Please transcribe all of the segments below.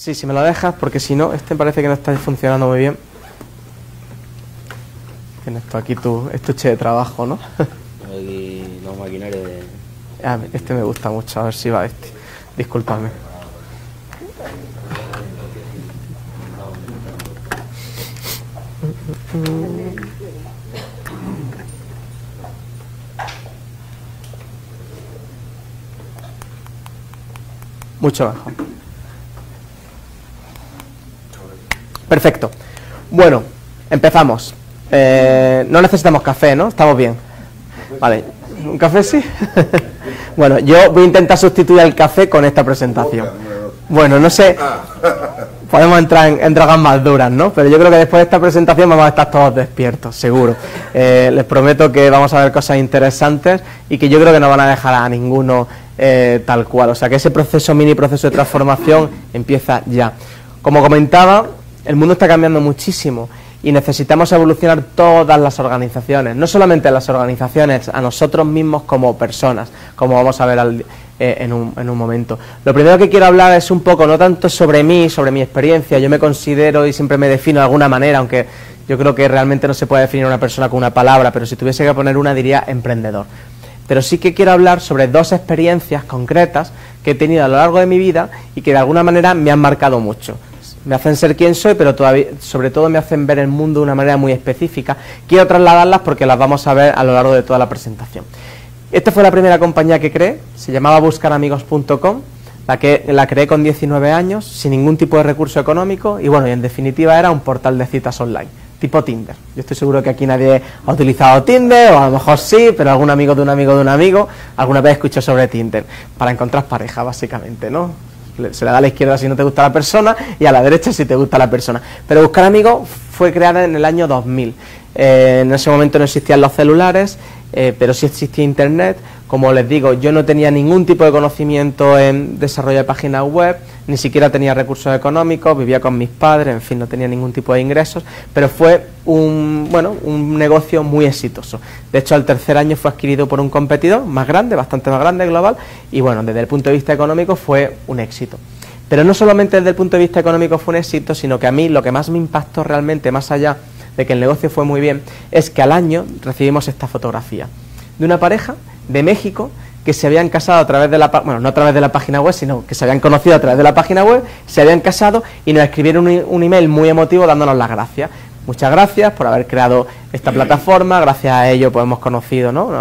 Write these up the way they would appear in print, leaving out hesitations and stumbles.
Sí, si me lo dejas, porque si no, este parece que no está funcionando muy bien. Tienes tú aquí tu estuche de trabajo, ¿no? Aquí los maquinarios de... Este me gusta mucho, a ver si va este. Discúlpame. Mucho mejor. Perfecto. Bueno, empezamos. No necesitamos café, ¿no? Estamos bien. Vale. ¿Un café sí? Bueno, yo voy a intentar sustituir el café con esta presentación. Bueno, no sé. Podemos entrar en drogas más duras, ¿no? Pero yo creo que después de esta presentación vamos a estar todos despiertos, seguro. Les prometo que vamos a ver cosas interesantes y que yo creo que no van a dejar a ninguno tal cual. O sea, que ese mini proceso de transformación empieza ya. Como comentaba, el mundo está cambiando muchísimo y necesitamos evolucionar todas las organizaciones, no solamente las organizaciones, a nosotros mismos como personas, como vamos a ver en un momento. Lo primero que quiero hablar es un poco, no tanto sobre mí, sobre mi experiencia. Yo me considero y siempre me defino de alguna manera, aunque yo creo que realmente no se puede definir a una persona con una palabra, pero si tuviese que poner una diría emprendedor. Pero sí que quiero hablar sobre dos experiencias concretas que he tenido a lo largo de mi vida y que de alguna manera me han marcado mucho. Me hacen ser quien soy, pero todavía, sobre todo me hacen ver el mundo de una manera muy específica. Quiero trasladarlas porque las vamos a ver a lo largo de toda la presentación. Esta fue la primera compañía que creé, se llamaba buscaramigos.com, la creé con 19 años, sin ningún tipo de recurso económico, y bueno, y en definitiva era un portal de citas online, tipo Tinder. Yo estoy seguro que aquí nadie ha utilizado Tinder, o a lo mejor sí, pero algún amigo de un amigo de un amigo alguna vez escuchó sobre Tinder, para encontrar pareja básicamente, ¿no? Se le da a la izquierda si no te gusta la persona y a la derecha si te gusta la persona. Pero Buscar Amigos fue creada en el año 2000. En ese momento no existían los celulares, pero sí existía Internet. Como les digo, yo no tenía ningún tipo de conocimiento en desarrollo de páginas web, ni siquiera tenía recursos económicos, vivía con mis padres, en fin, no tenía ningún tipo de ingresos, pero fue un negocio muy exitoso. De hecho, al tercer año fue adquirido por un competidor más grande, bastante más grande, global, y bueno, desde el punto de vista económico fue un éxito. Pero no solamente desde el punto de vista económico fue un éxito, sino que a mí lo que más me impactó realmente, más allá de que el negocio fue muy bien, es que al año recibimos esta fotografía de una pareja de México que se habían casado a través de no a través de la página web, sino que se habían conocido a través de la página web, se habían casado y nos escribieron un email muy emotivo dándonos las gracias. Muchas gracias por haber creado esta plataforma, gracias a ello pues hemos conocido, nos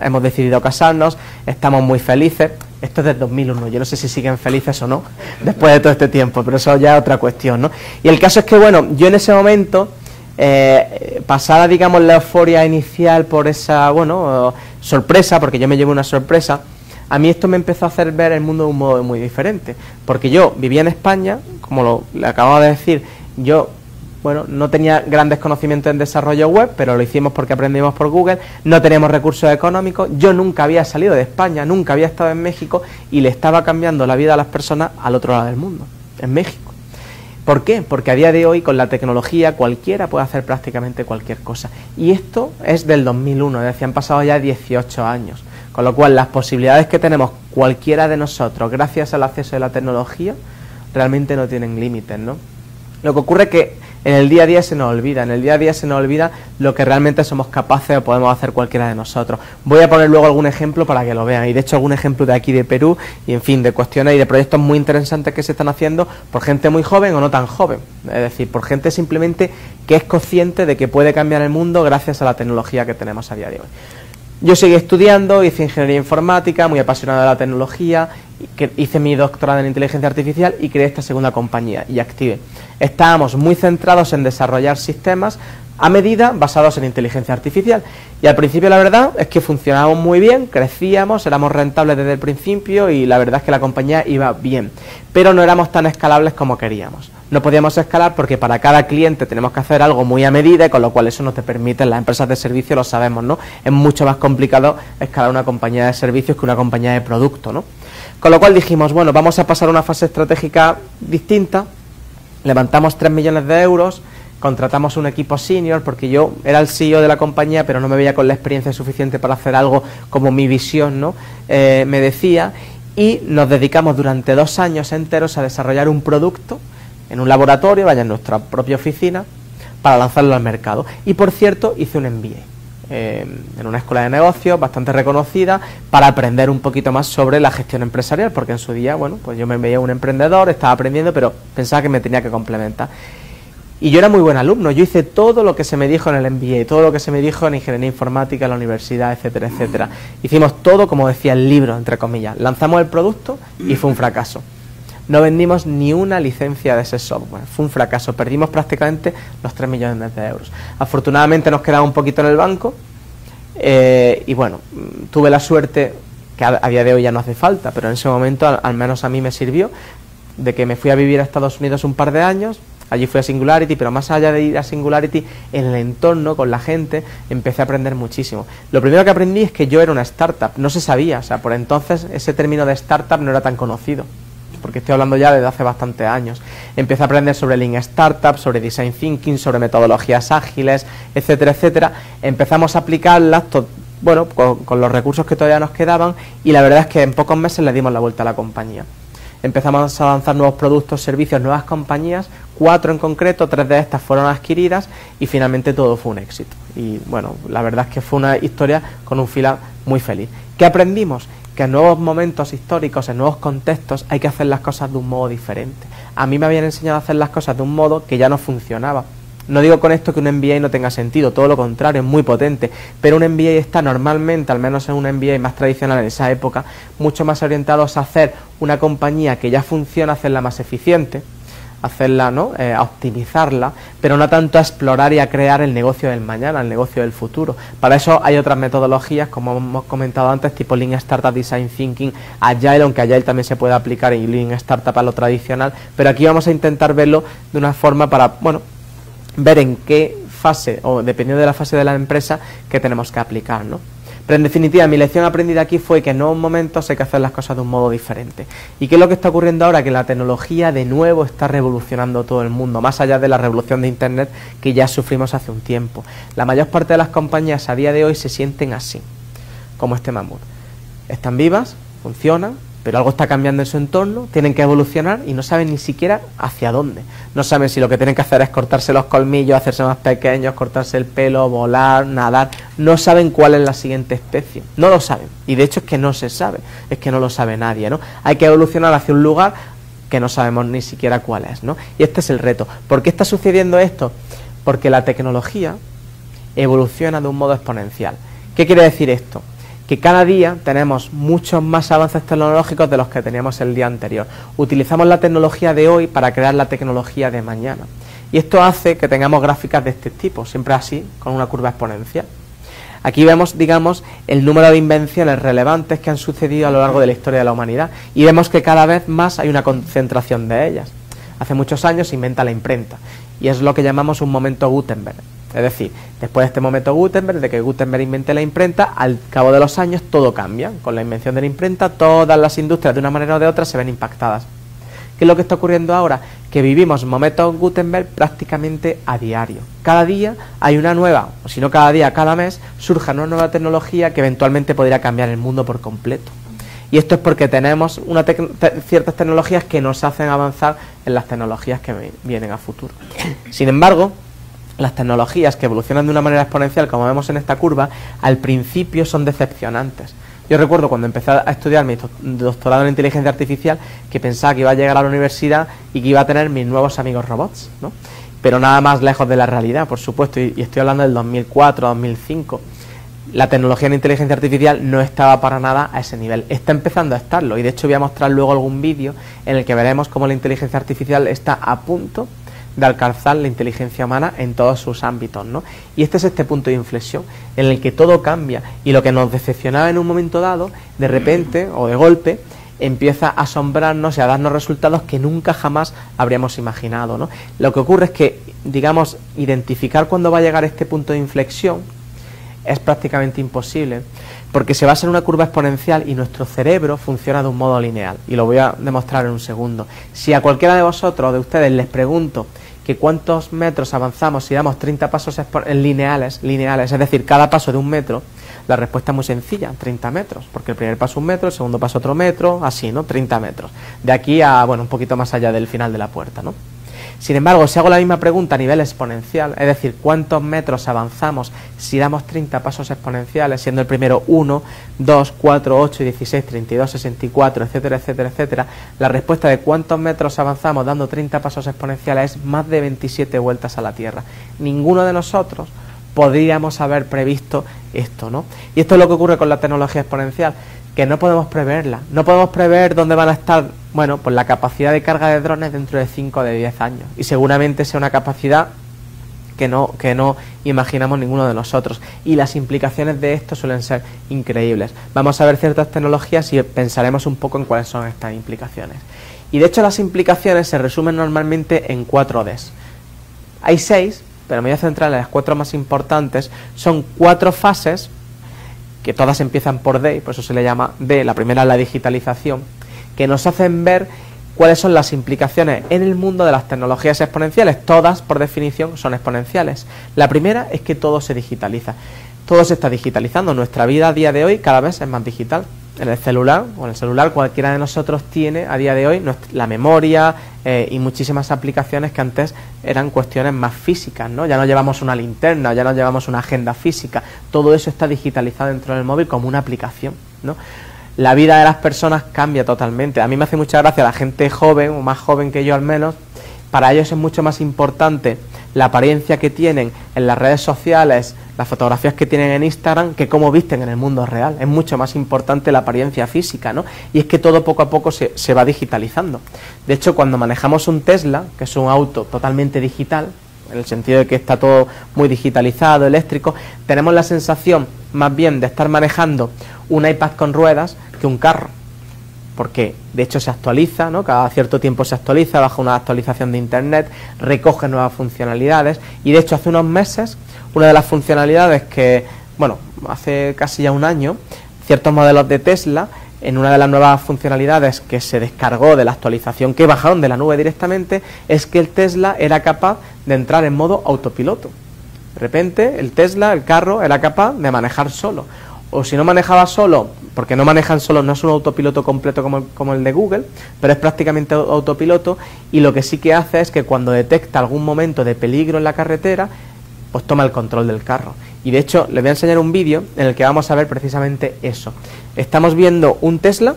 hemos decidido casarnos, estamos muy felices. Esto es del 2001, yo no sé si siguen felices o no, después de todo este tiempo, pero eso ya es otra cuestión, ¿no? Y el caso es que, bueno, yo en ese momento, pasada, digamos, la euforia inicial por esa, sorpresa, porque yo me llevo una sorpresa, a mí esto me empezó a hacer ver el mundo de un modo muy diferente, porque yo vivía en España, como le acababa de decir, yo... no tenía grandes conocimientos en desarrollo web, pero lo hicimos porque aprendimos por Google, no teníamos recursos económicos, yo nunca había salido de España, nunca había estado en México y le estaba cambiando la vida a las personas al otro lado del mundo, en México. ¿Por qué? Porque a día de hoy con la tecnología cualquiera puede hacer prácticamente cualquier cosa. Y esto es del 2001, es decir, han pasado ya 18 años. Con lo cual las posibilidades que tenemos cualquiera de nosotros gracias al acceso de la tecnología realmente no tienen límites, ¿no? Lo que ocurre es que en el día a día se nos olvida, lo que realmente somos capaces o podemos hacer cualquiera de nosotros. Voy a poner luego algún ejemplo para que lo vean, y de hecho algún ejemplo de aquí de Perú, y en fin, de cuestiones y de proyectos muy interesantes que se están haciendo por gente muy joven o no tan joven, es decir, por gente simplemente que es consciente de que puede cambiar el mundo gracias a la tecnología que tenemos a día de hoy. Yo seguí estudiando, hice ingeniería informática, muy apasionado de la tecnología, hice mi doctorado en inteligencia artificial y creé esta segunda compañía, Yactive. Estábamos muy centrados en desarrollar sistemas a medida basados en inteligencia artificial. Y al principio la verdad es que funcionábamos muy bien, crecíamos, éramos rentables desde el principio y la verdad es que la compañía iba bien. Pero no éramos tan escalables como queríamos. No podíamos escalar porque para cada cliente tenemos que hacer algo muy a medida, y con lo cual eso no te permite, en las empresas de servicio lo sabemos, ¿no? Es mucho más complicado escalar una compañía de servicios que una compañía de producto, ¿no? Con lo cual dijimos, bueno, vamos a pasar a una fase estratégica distinta, levantamos 3 millones de euros, contratamos un equipo senior, porque yo era el CEO de la compañía, pero no me veía con la experiencia suficiente para hacer algo como mi visión, ¿no? Me decía, y nos dedicamos durante 2 años enteros a desarrollar un producto en un laboratorio, vaya, en nuestra propia oficina, para lanzarlo al mercado. Y por cierto, hice un MBA en una escuela de negocios bastante reconocida para aprender un poquito más sobre la gestión empresarial, porque en su día, bueno, pues yo me veía un emprendedor, estaba aprendiendo, pero pensaba que me tenía que complementar. Y yo era muy buen alumno, yo hice todo lo que se me dijo en el MBA, todo lo que se me dijo en ingeniería informática, en la universidad, etcétera, etcétera. Hicimos todo como decía el libro, entre comillas. Lanzamos el producto y fue un fracaso. No vendimos ni una licencia de ese software, fue un fracaso, perdimos prácticamente los 3 millones de euros. Afortunadamente nos quedaba un poquito en el banco y bueno, tuve la suerte, que a día de hoy ya no hace falta, pero en ese momento al menos a mí me sirvió, de que me fui a vivir a Estados Unidos un par de años. Allí fui a Singularity, pero más allá de ir a Singularity, en el entorno, con la gente, empecé a aprender muchísimo. Lo primero que aprendí es que yo era una startup, no se sabía, o sea, por entonces ese término de startup no era tan conocido, porque estoy hablando ya desde hace bastantes años. Empecé a aprender sobre Lean Startup, sobre Design Thinking, sobre metodologías ágiles, etcétera, etcétera. Empezamos a aplicarlas, bueno, con los recursos que todavía nos quedaban, y la verdad es que en pocos meses le dimos la vuelta a la compañía. Empezamos a lanzar nuevos productos, servicios, nuevas compañías, 4 en concreto, 3 de estas fueron adquiridas y finalmente todo fue un éxito. Y bueno, la verdad es que fue una historia con un final muy feliz. ¿Qué aprendimos? Que en nuevos momentos históricos, en nuevos contextos, hay que hacer las cosas de un modo diferente. A mí me habían enseñado a hacer las cosas de un modo que ya no funcionaba. No digo con esto que un MBA no tenga sentido, todo lo contrario, es muy potente, pero un MBA está normalmente, al menos en un MBA más tradicional en esa época, mucho más orientados a hacer una compañía que ya funciona, hacerla más eficiente, hacerla, ¿no?, a optimizarla, pero no tanto a explorar y a crear el negocio del mañana, el negocio del futuro. Para eso hay otras metodologías, como hemos comentado antes, tipo Lean Startup, Design Thinking, Agile, aunque Agile también se puede aplicar y Lean Startup a lo tradicional, pero aquí vamos a intentar verlo de una forma para, bueno, ver en qué fase, o dependiendo de la fase de la empresa, que tenemos que aplicar, ¿no? Pero en definitiva, mi lección aprendida aquí fue que en nuevos momentos hay que hacer las cosas de un modo diferente. ¿Y qué es lo que está ocurriendo ahora? Que la tecnología de nuevo está revolucionando todo el mundo, más allá de la revolución de Internet que ya sufrimos hace un tiempo. La mayor parte de las compañías a día de hoy se sienten así, como este mamut. Están vivas, funcionan, pero algo está cambiando en su entorno, tienen que evolucionar y no saben ni siquiera hacia dónde. No saben si lo que tienen que hacer es cortarse los colmillos, hacerse más pequeños, cortarse el pelo, volar, nadar. No saben cuál es la siguiente especie. No lo saben. Y de hecho es que no se sabe. Es que no lo sabe nadie, ¿no? Hay que evolucionar hacia un lugar que no sabemos ni siquiera cuál es, ¿no? Y este es el reto. ¿Por qué está sucediendo esto? Porque la tecnología evoluciona de un modo exponencial. ¿Qué quiere decir esto? Que cada día tenemos muchos más avances tecnológicos de los que teníamos el día anterior. Utilizamos la tecnología de hoy para crear la tecnología de mañana. Y esto hace que tengamos gráficas de este tipo, siempre así, con una curva exponencial. Aquí vemos, digamos, el número de invenciones relevantes que han sucedido a lo largo de la historia de la humanidad y vemos que cada vez más hay una concentración de ellas. Hace muchos años se inventa la imprenta y es lo que llamamos un momento Gutenberg. Es decir, después de este momento Gutenberg, de que Gutenberg invente la imprenta, al cabo de los años todo cambia. Con la invención de la imprenta, todas las industrias de una manera o de otra se ven impactadas. ¿Qué es lo que está ocurriendo ahora? Que vivimos momentos Gutenberg prácticamente a diario. Cada día hay una nueva, o si no cada día, cada mes, surge una nueva tecnología que eventualmente podría cambiar el mundo por completo. Y esto es porque tenemos ciertas tecnologías que nos hacen avanzar en las tecnologías que vienen a futuro. Sin embargo, las tecnologías que evolucionan de una manera exponencial, como vemos en esta curva, al principio son decepcionantes. Yo recuerdo cuando empecé a estudiar mi doctorado en inteligencia artificial que pensaba que iba a llegar a la universidad y que iba a tener mis nuevos amigos robots, ¿no? Pero nada más lejos de la realidad, por supuesto, y estoy hablando del 2004, 2005. La tecnología en inteligencia artificial no estaba para nada a ese nivel. Está empezando a estarlo, y de hecho voy a mostrar luego algún vídeo en el que veremos cómo la inteligencia artificial está a punto de alcanzar la inteligencia humana en todos sus ámbitos, ¿no? Y este es este punto de inflexión en el que todo cambia y lo que nos decepcionaba en un momento dado, de repente o de golpe, empieza a asombrarnos y a darnos resultados que nunca jamás habríamos imaginado, ¿no? Lo que ocurre es que, digamos, identificar cuándo va a llegar este punto de inflexión es prácticamente imposible, porque se basa en una curva exponencial y nuestro cerebro funciona de un modo lineal, y lo voy a demostrar en un segundo. Si a cualquiera de vosotros, de ustedes, les pregunto que cuántos metros avanzamos si damos 30 pasos lineales, es decir, cada paso de 1 metro, La respuesta es muy sencilla, 30 metros, porque el primer paso es 1 metro, el segundo paso otro metro, así, ¿no? 30 metros. De aquí a, bueno, un poquito más allá del final de la puerta, ¿no? Sin embargo, si hago la misma pregunta a nivel exponencial, es decir, ¿cuántos metros avanzamos si damos 30 pasos exponenciales, siendo el primero 1, 2, 4, 8, 16, 32, 64, etcétera, etcétera, etcétera? La respuesta de cuántos metros avanzamos dando 30 pasos exponenciales es más de 27 vueltas a la Tierra. Ninguno de nosotros podríamos haber previsto esto, ¿no? Y esto es lo que ocurre con la tecnología exponencial, que no podemos preverla. No podemos prever dónde van a estar, bueno, pues la capacidad de carga de drones dentro de 5 o de 10 años. Y seguramente sea una capacidad que no imaginamos ninguno de nosotros. Y las implicaciones de esto suelen ser increíbles. Vamos a ver ciertas tecnologías y pensaremos un poco en cuáles son estas implicaciones. Y de hecho las implicaciones se resumen normalmente en 4 Ds. Hay 6, pero me voy a centrar en las 4 más importantes. Son 4 fases, que todas empiezan por D, y por eso se le llama D. La primera es la digitalización, que nos hacen ver cuáles son las implicaciones en el mundo de las tecnologías exponenciales. Todas, por definición, son exponenciales. La primera es que todo se digitaliza. Todo se está digitalizando. Nuestra vida a día de hoy cada vez es más digital. En el celular, o en el celular cualquiera de nosotros tiene a día de hoy la memoria y muchísimas aplicaciones que antes eran cuestiones más físicas, ¿no? Ya no llevamos una linterna, ya no llevamos una agenda física. Todo eso está digitalizado dentro del móvil como una aplicación, ¿no? La vida de las personas cambia totalmente. A mí me hace mucha gracia la gente joven, o más joven que yo al menos. Para ellos es mucho más importante la apariencia que tienen en las redes sociales, las fotografías que tienen en Instagram, que cómo visten en el mundo real. Es mucho más importante la apariencia física, ¿no? Y es que todo poco a poco se va digitalizando. De hecho, cuando manejamos un Tesla, que es un auto totalmente digital, en el sentido de que está todo muy digitalizado, eléctrico, tenemos la sensación más bien de estar manejando un iPad con ruedas que un carro. Porque de hecho se actualiza, ¿no? Cada cierto tiempo se actualiza, baja una actualización de internet, recoge nuevas funcionalidades, y de hecho hace unos meses una de las funcionalidades que, bueno, hace casi ya un año, ciertos modelos de Tesla, en una de las nuevas funcionalidades que se descargó de la actualización que bajaron de la nube directamente, es que el Tesla era capaz de entrar en modo autopiloto. De repente el Tesla, el carro, era capaz de manejar solo. O si no manejaba solo, porque no manejan solo, no es un autopiloto completo como el de Google, pero es prácticamente autopiloto, y lo que sí que hace es que cuando detecta algún momento de peligro en la carretera, pues toma el control del carro. Y de hecho les voy a enseñar un vídeo en el que vamos a ver precisamente eso. Estamos viendo un Tesla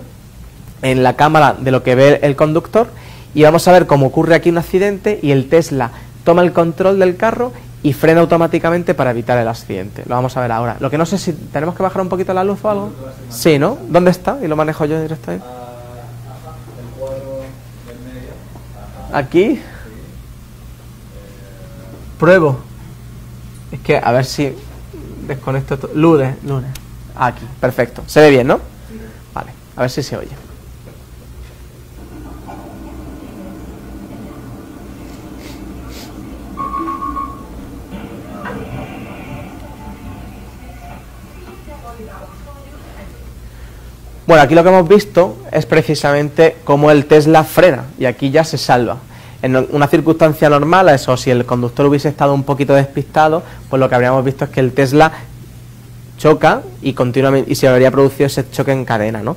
en la cámara de lo que ve el conductor, y vamos a ver cómo ocurre aquí un accidente y el Tesla toma el control del carro y frena automáticamente para evitar el accidente. Lo vamos a ver ahora. Lo que no sé si tenemos que bajar un poquito la luz o algo. Sí, ¿no? ¿Dónde está? Y lo manejo yo directamente. Aquí. Pruebo. Es que a ver si desconecto todo. Lunes. Aquí, perfecto. Se ve bien, ¿no? Vale, a ver si se oye. Bueno, aquí lo que hemos visto es precisamente cómo el Tesla frena, y aquí ya se salva. En una circunstancia normal, eso, si el conductor hubiese estado un poquito despistado, pues lo que habríamos visto es que el Tesla choca y continuamente, y se habría producido ese choque en cadena, ¿no?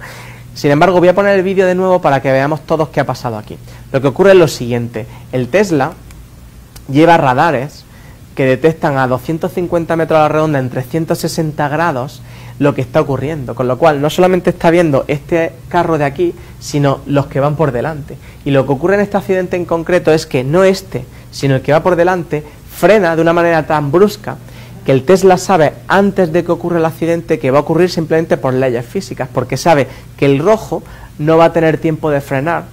Sin embargo, voy a poner el vídeo de nuevo para que veamos todos qué ha pasado aquí. Lo que ocurre es lo siguiente: el Tesla lleva radares que detectan a 250 metros a la redonda en 360 grados lo que está ocurriendo, con lo cual no solamente está viendo este carro de aquí, sino los que van por delante. Y lo que ocurre en este accidente en concreto es que no este, sino el que va por delante, frena de una manera tan brusca que el Tesla sabe antes de que ocurra el accidente que va a ocurrir simplemente por leyes físicas, porque sabe que el rojo no va a tener tiempo de frenar,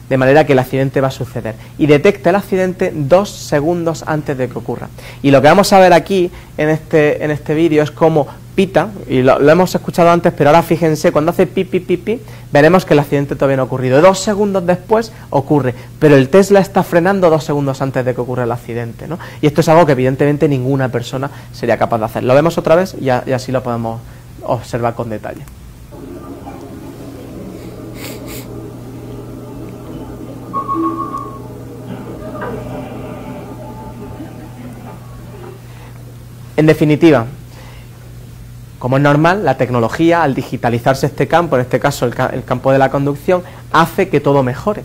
de manera que el accidente va a suceder, y detecta el accidente 2 segundos antes de que ocurra. Y lo que vamos a ver aquí en este vídeo es cómo pita, y lo hemos escuchado antes, pero ahora fíjense, cuando hace pi, pi, pi, pi, veremos que el accidente todavía no ha ocurrido. 2 segundos después ocurre, pero el Tesla está frenando 2 segundos antes de que ocurra el accidente, ¿no? Y esto es algo que evidentemente ninguna persona sería capaz de hacer. Lo vemos otra vez y así lo podemos observar con detalle. En definitiva, Como es normal, la tecnología, al digitalizarse este campo, en este caso el campo de la conducción, hace que todo mejore.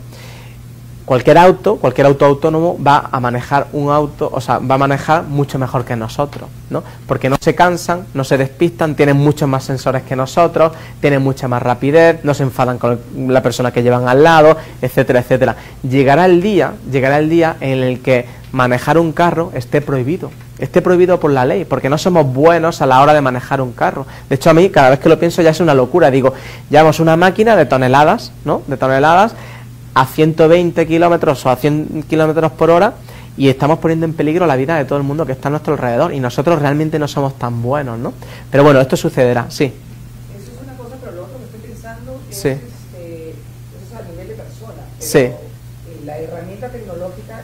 Cualquier auto autónomo va a manejar un auto, o sea, va a manejar mucho mejor que nosotros, ¿no? Porque no se cansan, no se despistan, tienen muchos más sensores que nosotros, tienen mucha más rapidez, no se enfadan con la persona que llevan al lado, etcétera, etcétera. Llegará el día en el que manejar un carro esté prohibido por la ley, porque no somos buenos a la hora de manejar un carro. De hecho, a mí, cada vez que lo pienso, ya es una locura. Digo, llevamos una máquina de toneladas, ¿no? De toneladas a 120 kilómetros o a 100 kilómetros por hora, y estamos poniendo en peligro la vida de todo el mundo que está a nuestro alrededor, y nosotros realmente no somos tan buenos, ¿no? Pero bueno, esto sucederá, sí. Eso es una cosa, pero lo otro que estoy pensando es, sí. Eso es a nivel de persona. Pero, sí. La herramienta tecnológica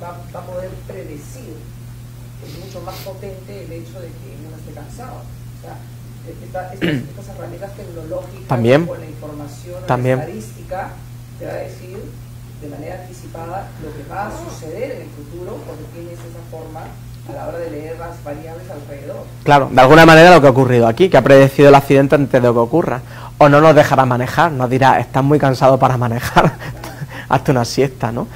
va a poder predecir, es mucho más potente el hecho de que uno esté cansado. O sea, estas herramientas tecnológicas también, con la información, también, la estadística, te va a decir de manera anticipada lo que va a suceder en el futuro porque tienes esa forma a la hora de leer las variables alrededor. Claro, de alguna manera lo que ha ocurrido aquí, que ha predecido el accidente antes de que ocurra. O no nos dejará manejar, nos dirá, estás muy cansado para manejar, hazte una siesta, ¿no?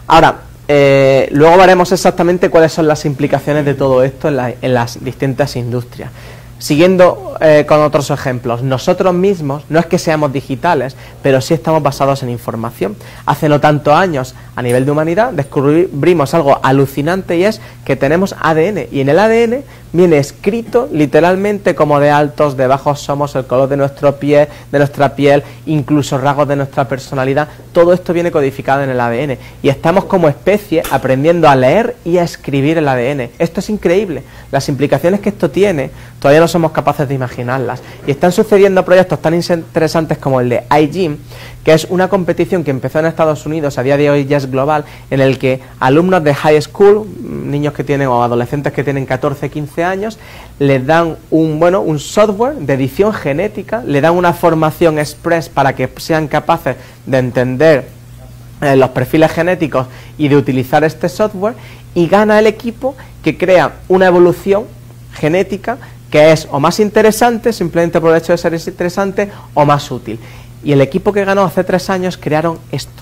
Ahora, luego veremos exactamente cuáles son las implicaciones de todo esto en las distintas industrias. Siguiendo con otros ejemplos, nosotros mismos no es que seamos digitales, pero sí estamos basados en información. Hace no tantos años, a nivel de humanidad, descubrimos algo alucinante, y es que tenemos ADN, y en el ADN viene escrito literalmente como de altos, de bajos somos, el color de nuestra piel, incluso rasgos de nuestra personalidad. Todo esto viene codificado en el ADN, y estamos como especie aprendiendo a leer y a escribir el ADN. Esto es increíble. Las implicaciones que esto tiene todavía no somos capaces de imaginarlas, y están sucediendo proyectos tan interesantes como el de iGym, que es una competición que empezó en Estados Unidos, a día de hoy ya es global, en el que alumnos de high school, niños que tienen o adolescentes que tienen 14, 15 años, les dan un software de edición genética, le dan una formación express para que sean capaces de entender los perfiles genéticos y de utilizar este software, y gana el equipo que crea una evolución genética que es o más interesante, simplemente por el hecho de ser interesante, o más útil. Y el equipo que ganó hace 3 años crearon esto.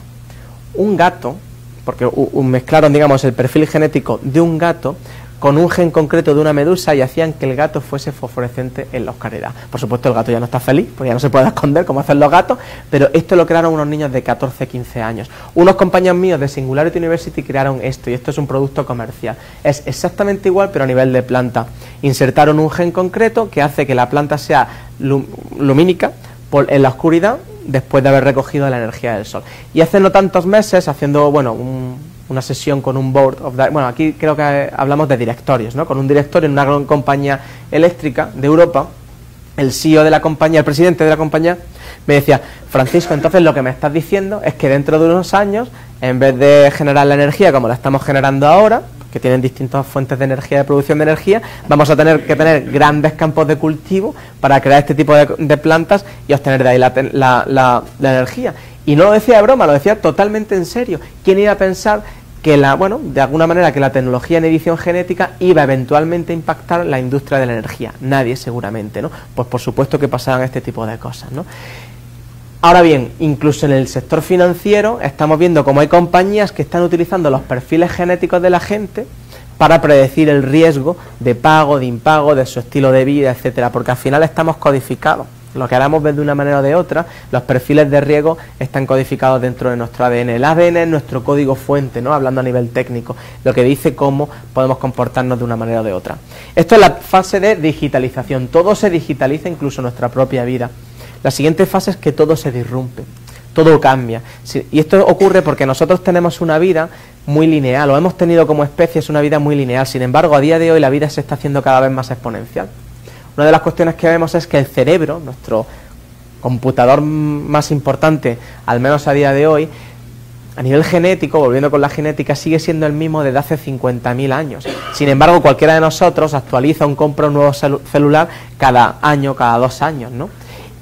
Un gato, porque mezclaron, digamos, el perfil genético de un gato con un gen concreto de una medusa, y hacían que el gato fuese fosforescente en la oscuridad. Por supuesto, el gato ya no está feliz, porque ya no se puede esconder como hacen los gatos, pero esto lo crearon unos niños de 14, 15 años. Unos compañeros míos de Singularity University crearon esto, y esto es un producto comercial. Es exactamente igual, pero a nivel de planta. Insertaron un gen concreto que hace que la planta sea lumínica en la oscuridad, después de haber recogido la energía del sol. Y hace no tantos meses, haciendo una sesión con un board of aquí creo que hablamos de directorios, ¿no? Con un directorio en una gran compañía eléctrica de Europa, el CEO de la compañía, el presidente de la compañía, me decía: Francisco, entonces lo que me estás diciendo es que dentro de unos años, en vez de generar la energía como la estamos generando ahora, que tienen distintas fuentes de energía, de producción de energía, vamos a tener que tener grandes campos de cultivo para crear este tipo de plantas y obtener de ahí la energía. Y no lo decía de broma, lo decía totalmente en serio. ¿Quién iba a pensar que de alguna manera, que la tecnología en edición genética iba eventualmente a impactar la industria de la energía? Nadie, seguramente, ¿no? Pues por supuesto que pasaban este tipo de cosas, ¿no? Ahora bien, incluso en el sector financiero estamos viendo cómo hay compañías que están utilizando los perfiles genéticos de la gente para predecir el riesgo de pago, de impago, de su estilo de vida, etcétera, porque al final estamos codificados. Lo que haremos ver de una manera o de otra, los perfiles de riesgo están codificados dentro de nuestro ADN. El ADN es nuestro código fuente, ¿no? Hablando a nivel técnico, lo que dice cómo podemos comportarnos de una manera o de otra. Esto es la fase de digitalización. Todo se digitaliza, incluso nuestra propia vida. La siguiente fase es que todo se disrumpe, todo cambia. Y esto ocurre porque nosotros tenemos una vida muy lineal, o hemos tenido como especies una vida muy lineal. Sin embargo, a día de hoy la vida se está haciendo cada vez más exponencial. Una de las cuestiones que vemos es que el cerebro, nuestro computador más importante, al menos a día de hoy, a nivel genético, volviendo con la genética, sigue siendo el mismo desde hace 50.000 años. Sin embargo, cualquiera de nosotros actualiza compra un nuevo celular cada año, cada 2 años, ¿no?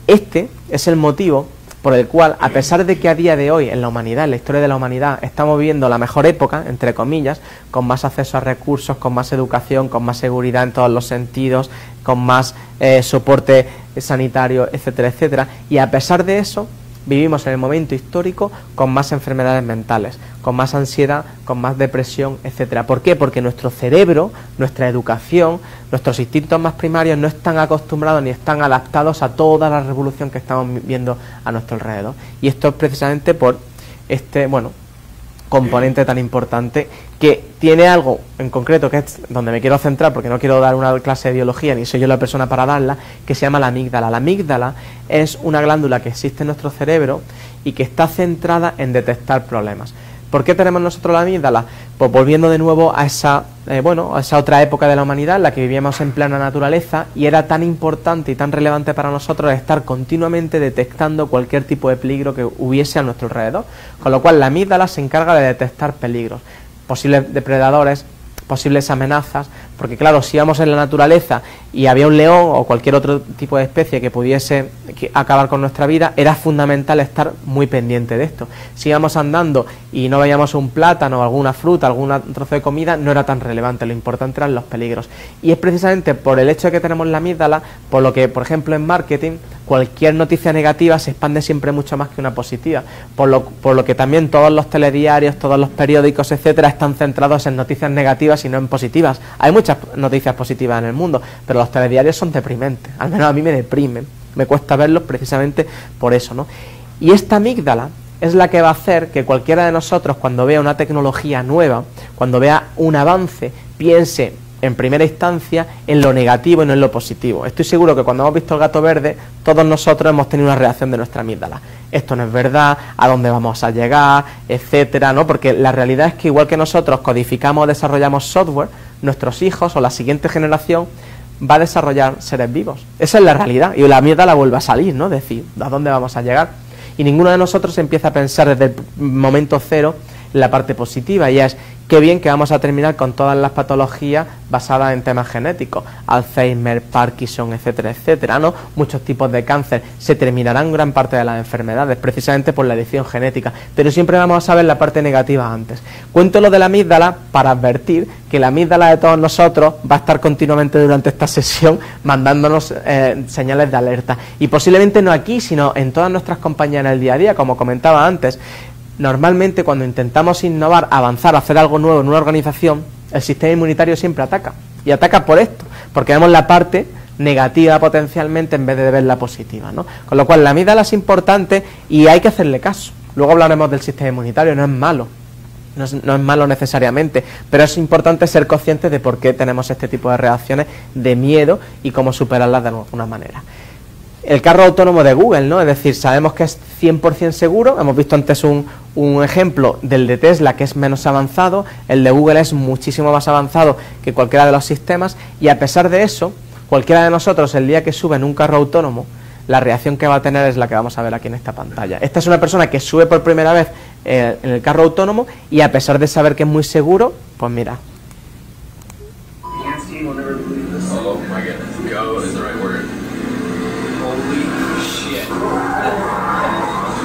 Este es el motivo por el cual, a pesar de que a día de hoy en la humanidad, en la historia de la humanidad, estamos viviendo la mejor época, entre comillas, con más acceso a recursos, con más educación, con más seguridad en todos los sentidos, con más soporte sanitario, etcétera, etcétera, y a pesar de eso, vivimos en el momento histórico con más enfermedades mentales, con más ansiedad, con más depresión, etcétera. ¿Por qué? Porque nuestro cerebro, nuestra educación, nuestros instintos más primarios no están acostumbrados ni están adaptados a toda la revolución que estamos viendo a nuestro alrededor. Y esto es precisamente por este, componente tan importante que tiene algo en concreto, que es donde me quiero centrar, porque no quiero dar una clase de biología, ni soy yo la persona para darla, que se llama la amígdala. La amígdala es una glándula que existe en nuestro cerebro y que está centrada en detectar problemas. ¿Por qué tenemos nosotros la amígdala? Pues volviendo de nuevo a esa otra época de la humanidad en la que vivíamos en plena naturaleza y era tan importante y tan relevante para nosotros estar continuamente detectando cualquier tipo de peligro que hubiese a nuestro alrededor. Con lo cual la amígdala se encarga de detectar peligros, posibles depredadores, posibles amenazas, porque claro, si íbamos en la naturaleza y había un león o cualquier otro tipo de especie que pudiese acabar con nuestra vida, era fundamental estar muy pendiente de esto. Si íbamos andando y no veíamos un plátano, alguna fruta, algún trozo de comida, no era tan relevante, lo importante eran los peligros. Y es precisamente por el hecho de que tenemos la amígdala, por lo que, por ejemplo, en marketing, cualquier noticia negativa se expande siempre mucho más que una positiva, por lo que también todos los telediarios, todos los periódicos, etcétera, están centrados en noticias negativas y no en positivas. Hay muchas noticias positivas en el mundo, pero los telediarios son deprimentes, al menos a mí me deprimen, me cuesta verlos precisamente por eso, ¿no? Y esta amígdala es la que va a hacer que cualquiera de nosotros, cuando vea una tecnología nueva, cuando vea un avance, piense en primera instancia en lo negativo y no en lo positivo. Estoy seguro que cuando hemos visto el gato verde, todos nosotros hemos tenido una reacción de nuestra amígdala. Esto no es verdad, a dónde vamos a llegar, etcétera, ¿no? Porque la realidad es que igual que nosotros codificamos o desarrollamos software, nuestros hijos o la siguiente generación va a desarrollar seres vivos. Esa es la realidad y la amígdala vuelve a salir, ¿no? Decir, ¿a dónde vamos a llegar? Y ninguno de nosotros empieza a pensar desde el momento cero en la parte positiva, y es qué bien que vamos a terminar con todas las patologías basadas en temas genéticos, Alzheimer, Parkinson, etcétera, etcétera, ¿no? Muchos tipos de cáncer, se terminarán gran parte de las enfermedades precisamente por la edición genética, pero siempre vamos a saber la parte negativa antes. Cuento lo de la amígdala para advertir que la amígdala de todos nosotros va a estar continuamente durante esta sesión mandándonos señales de alerta, y posiblemente no aquí, sino en todas nuestras compañías en el día a día, como comentaba antes. Normalmente cuando intentamos innovar, avanzar, hacer algo nuevo en una organización, el sistema inmunitario siempre ataca. Y ataca por esto, porque vemos la parte negativa potencialmente en vez de ver la positiva, ¿no? Con lo cual la amígdala es importante y hay que hacerle caso. Luego hablaremos del sistema inmunitario, no es malo. No es malo necesariamente, pero es importante ser conscientes de por qué tenemos este tipo de reacciones de miedo y cómo superarlas de alguna manera. El carro autónomo de Google, ¿no? Es decir, sabemos que es 100% seguro. Hemos visto antes un ejemplo del de Tesla, que es menos avanzado. El de Google es muchísimo más avanzado que cualquiera de los sistemas, y a pesar de eso, cualquiera de nosotros, el día que sube en un carro autónomo, la reacción que va a tener es la que vamos a ver aquí en esta pantalla. Esta es una persona que sube por primera vez en el carro autónomo, y a pesar de saber que es muy seguro, pues mira.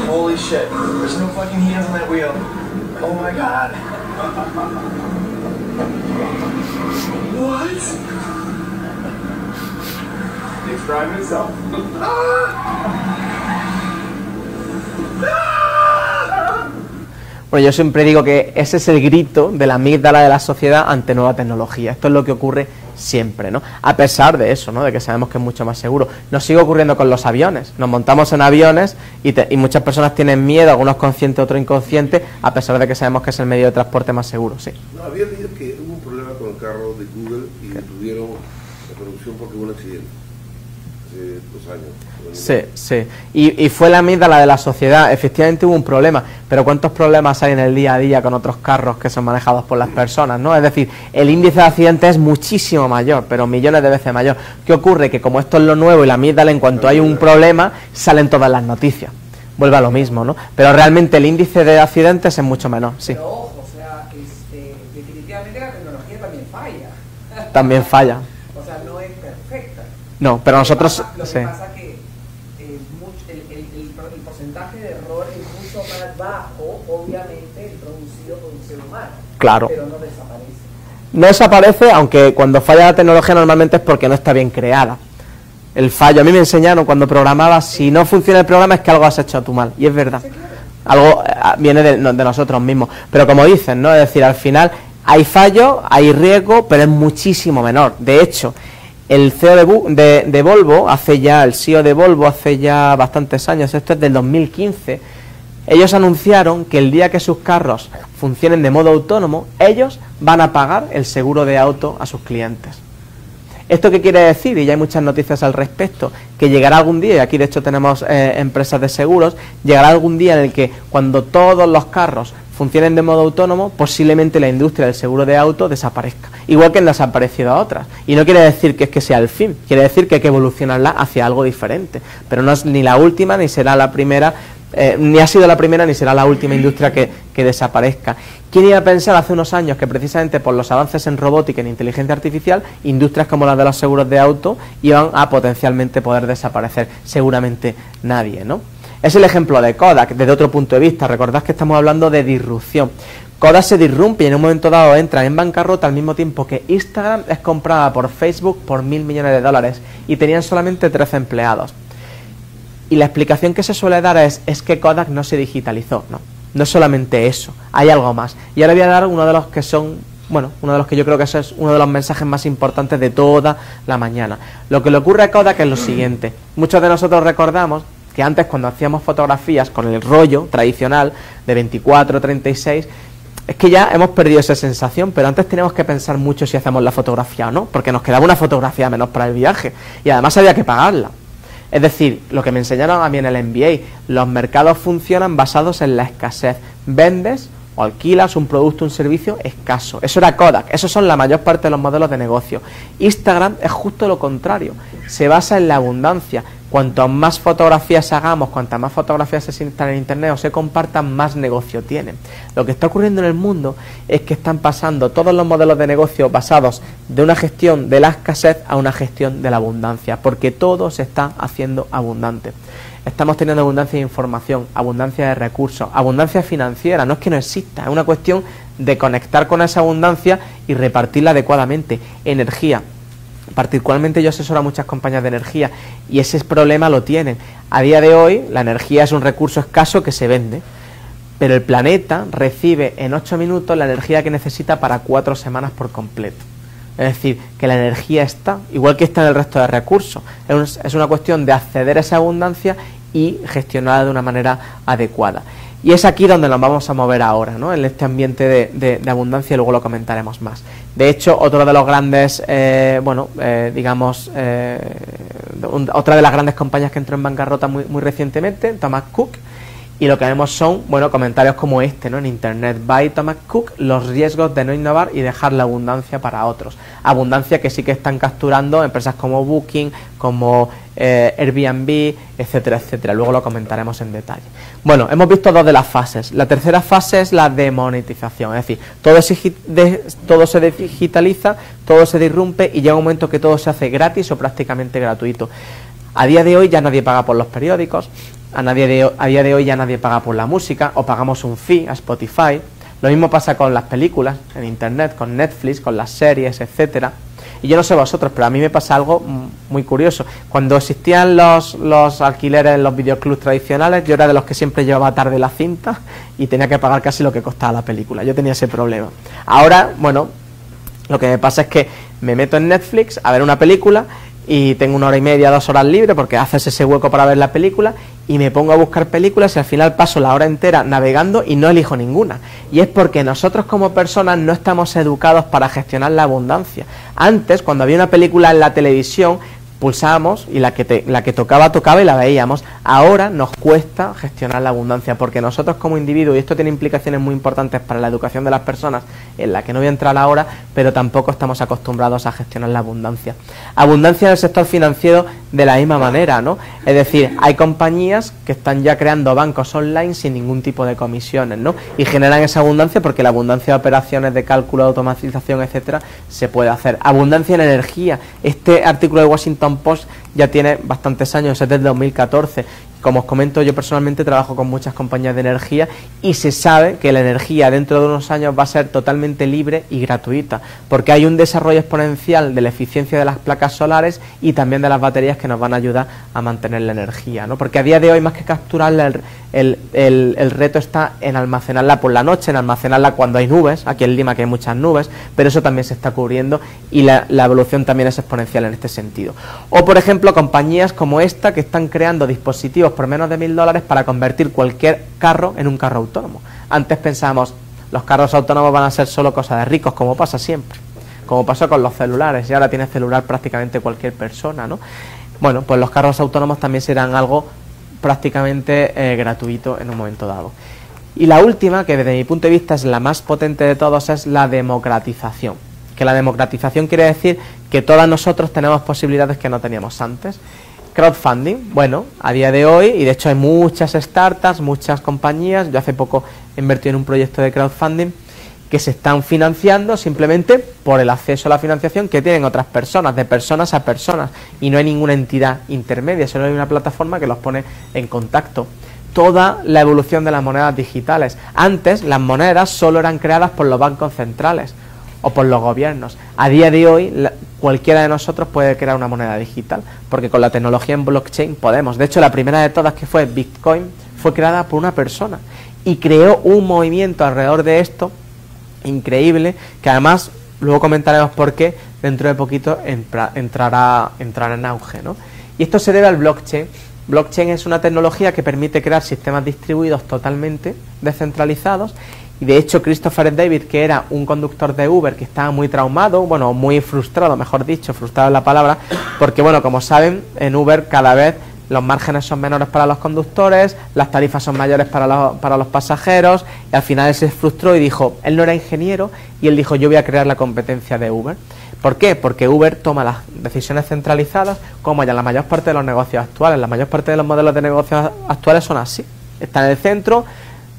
Holy shit, there's no fucking hands on that wheel. Oh my god. What? It's driving itself. Bueno, yo siempre digo que ese es el grito de la amígdala de la sociedad ante nueva tecnología. Esto es lo que ocurre siempre, ¿no? A pesar de eso, ¿no? De que sabemos que es mucho más seguro. Nos sigue ocurriendo con los aviones. Nos montamos en aviones y muchas personas tienen miedo, algunos conscientes, otros inconscientes, a pesar de que sabemos que es el medio de transporte más seguro, sí. No, había leído que hubo un problema con el carro de Google y detuvieron la producción porque hubo un accidente hace 2 años. Sí, sí. Y fue la amígdala de la sociedad. Efectivamente hubo un problema, pero ¿cuántos problemas hay en el día a día con otros carros que son manejados por las personas, ¿no? Es decir, el índice de accidentes es muchísimo mayor, pero millones de veces mayor. ¿Qué ocurre? Que como esto es lo nuevo y la amígdala, en cuanto hay un problema, salen todas las noticias. Vuelve a lo mismo, ¿no? Pero realmente el índice de accidentes es mucho menor, sí. Pero ojo, o sea, definitivamente la tecnología también falla. También falla. O sea, no es perfecta. No, pero nosotros... Lo que sí. pasa que el porcentaje porcentaje de error es mucho más bajo, obviamente, el producido por un ser humano. Claro. Pero no desaparece. No desaparece, aunque cuando falla la tecnología normalmente es porque no está bien creada. El fallo, a mí me enseñaron cuando programaba, si no funciona el programa es que algo has hecho tú mal, y es verdad. Algo viene de nosotros mismos. Pero como dicen, ¿no? Es decir, al final hay fallo, hay riesgo, pero es muchísimo menor. De hecho, el CEO de Volvo, el CEO de Volvo hace ya bastantes años, esto es del 2015, ellos anunciaron que el día que sus carros funcionen de modo autónomo, ellos van a pagar el seguro de auto a sus clientes. ¿Esto qué quiere decir? Y ya hay muchas noticias al respecto, que llegará algún día, y aquí de hecho tenemos empresas de seguros, llegará algún día en el que cuando todos los carros funcionen de modo autónomo, posiblemente la industria del seguro de auto desaparezca, igual que han desaparecido otras. Y no quiere decir que sea el fin, quiere decir que hay que evolucionarla hacia algo diferente, pero no es ni la última ni será la primera, ni ha sido la primera ni será la última industria que desaparezca. ¿Quién iba a pensar hace unos años que precisamente por los avances en robótica y en inteligencia artificial, industrias como las de los seguros de auto iban a potencialmente poder desaparecer? Seguramente nadie, ¿no? Es el ejemplo de Kodak, desde otro punto de vista. Recordad que estamos hablando de disrupción. Kodak se disrumpe y en un momento dado entra en bancarrota al mismo tiempo que Instagram es comprada por Facebook por $1.000 millones y tenían solamente 13 empleados. Y la explicación que se suele dar es que Kodak no se digitalizó, no es solamente eso, hay algo más. Y ahora voy a dar uno de los que yo creo que ese es uno de los mensajes más importantes de toda la mañana. Lo que le ocurre a Kodak es lo siguiente. Muchos de nosotros recordamos que antes, cuando hacíamos fotografías con el rollo tradicional de 24, 36, es que ya hemos perdido esa sensación, pero antes teníamos que pensar mucho si hacemos la fotografía o no, porque nos quedaba una fotografía menos para el viaje y además había que pagarla. Es decir, lo que me enseñaron a mí en el MBA, los mercados funcionan basados en la escasez. Vendes o alquilas un producto, un servicio escaso. Eso era Kodak, esos son la mayor parte de los modelos de negocio. Instagram es justo lo contrario, se basa en la abundancia. Cuanto más fotografías hagamos, cuantas más fotografías se instalan en internet o se compartan, más negocio tienen. Lo que está ocurriendo en el mundo es que están pasando todos los modelos de negocio basados de una gestión de la escasez a una gestión de la abundancia, porque todo se está haciendo abundante. Estamos teniendo abundancia de información, abundancia de recursos, abundancia financiera. No es que no exista, es una cuestión de conectar con esa abundancia y repartirla adecuadamente. Energía. Particularmente yo asesoro a muchas compañías de energía y ese problema lo tienen. A día de hoy la energía es un recurso escaso que se vende, pero el planeta recibe en 8 minutos la energía que necesita para 4 semanas por completo. Es decir, que la energía está, igual que está en el resto de recursos. Es una cuestión de acceder a esa abundancia y gestionarla de una manera adecuada. Y es aquí donde nos vamos a mover ahora, ¿no? En este ambiente de abundancia, y luego lo comentaremos más. De hecho, otro de los grandes, otra de las grandes compañías que entró en bancarrota muy recientemente, Thomas Cook, y lo que vemos son, comentarios como este, ¿no? En Internet, by Thomas Cook, los riesgos de no innovar y dejar la abundancia para otros. Abundancia que sí que están capturando empresas como Booking, como Airbnb, etcétera, etcétera. Luego lo comentaremos en detalle. Bueno, hemos visto dos de las fases. La tercera fase es la demonetización, es decir, todo se digitaliza, todo se disrumpe y llega un momento que todo se hace gratis o prácticamente gratuito. A día de hoy ya nadie paga por los periódicos, a día de hoy ya nadie paga por la música, o pagamos un fee a Spotify. Lo mismo pasa con las películas, en Internet, con Netflix, con las series, etcétera. Y yo no sé vosotros, pero a mí me pasa algo muy curioso. Cuando existían los alquileres en los videoclubs tradicionales, yo era de los que siempre llevaba tarde la cinta y tenía que pagar casi lo que costaba la película. Yo tenía ese problema. Ahora, lo que me pasa es que me meto en Netflix a ver una película y tengo 1 hora y media, 2 horas libre porque haces ese hueco para ver la película y me pongo a buscar películas y al final paso la hora entera navegando y no elijo ninguna. Y es porque nosotros como personas no estamos educados para gestionar la abundancia. Antes, cuando había una película en la televisión, pulsábamos y la que tocaba y la veíamos. Ahora nos cuesta gestionar la abundancia porque nosotros como individuos, y esto tiene implicaciones muy importantes para la educación de las personas, en la que no voy a entrar ahora, pero tampoco estamos acostumbrados a gestionar la abundancia. Abundancia en el sector financiero de la misma manera, ¿no? Es decir, hay compañías que están ya creando bancos online sin ningún tipo de comisiones, ¿no? Y generan esa abundancia porque la abundancia de operaciones de cálculo, de automatización, etcétera, se puede hacer. Abundancia en energía. Este artículo de Washington Post ya tiene bastantes años, es del 2014. Como os comento, yo personalmente trabajo con muchas compañías de energía y se sabe que la energía dentro de unos años va a ser totalmente libre y gratuita, porque hay un desarrollo exponencial de la eficiencia de las placas solares y también de las baterías que nos van a ayudar a mantener la energía, ¿no? Porque a día de hoy, más que capturarla, el reto está en almacenarla por la noche, en almacenarla cuando hay nubes. Aquí en Lima que hay muchas nubes, pero eso también se está cubriendo y la evolución también es exponencial en este sentido. O por ejemplo, compañías como esta que están creando dispositivos por menos de $1000 para convertir cualquier carro en un carro autónomo. Antes pensábamos, los carros autónomos van a ser solo cosa de ricos, como pasa siempre, como pasó con los celulares, y ahora tiene celular prácticamente cualquier persona, ¿no? Bueno, pues los carros autónomos también serán algo prácticamente gratuito en un momento dado. Y la última, que desde mi punto de vista es la más potente de todos, es la democratización. Que la democratización quiere decir que todos nosotros tenemos posibilidades que no teníamos antes. Crowdfunding, bueno, a día de hoy, y de hecho hay muchas startups, muchas compañías, yo hace poco he invertido en un proyecto de crowdfunding que se están financiando simplemente por el acceso a la financiación que tienen otras personas, de personas a personas, y no hay ninguna entidad intermedia, solo hay una plataforma que los pone en contacto. Toda la evolución de las monedas digitales. Antes las monedas solo eran creadas por los bancos centrales o por los gobiernos. A día de hoy cualquiera de nosotros puede crear una moneda digital, porque con la tecnología en blockchain podemos. De hecho, la primera de todas, que fue Bitcoin, fue creada por una persona y creó un movimiento alrededor de esto increíble, que además luego comentaremos por qué dentro de poquito entrará en auge, ¿no? Y esto se debe al blockchain. Blockchain es una tecnología que permite crear sistemas distribuidos totalmente descentralizados. Y de hecho Christopher David, que era un conductor de Uber que estaba muy traumado, bueno, muy frustrado, mejor dicho, frustrado es la palabra, porque bueno, como saben, en Uber cada vez los márgenes son menores para los conductores, las tarifas son mayores para los pasajeros, y al final él se frustró y dijo, él no era ingeniero, y él dijo, yo voy a crear la competencia de Uber. ¿Por qué? Porque Uber toma las decisiones centralizadas, como ya en la mayor parte de los negocios actuales. La mayor parte de los modelos de negocios actuales son así, está en el centro.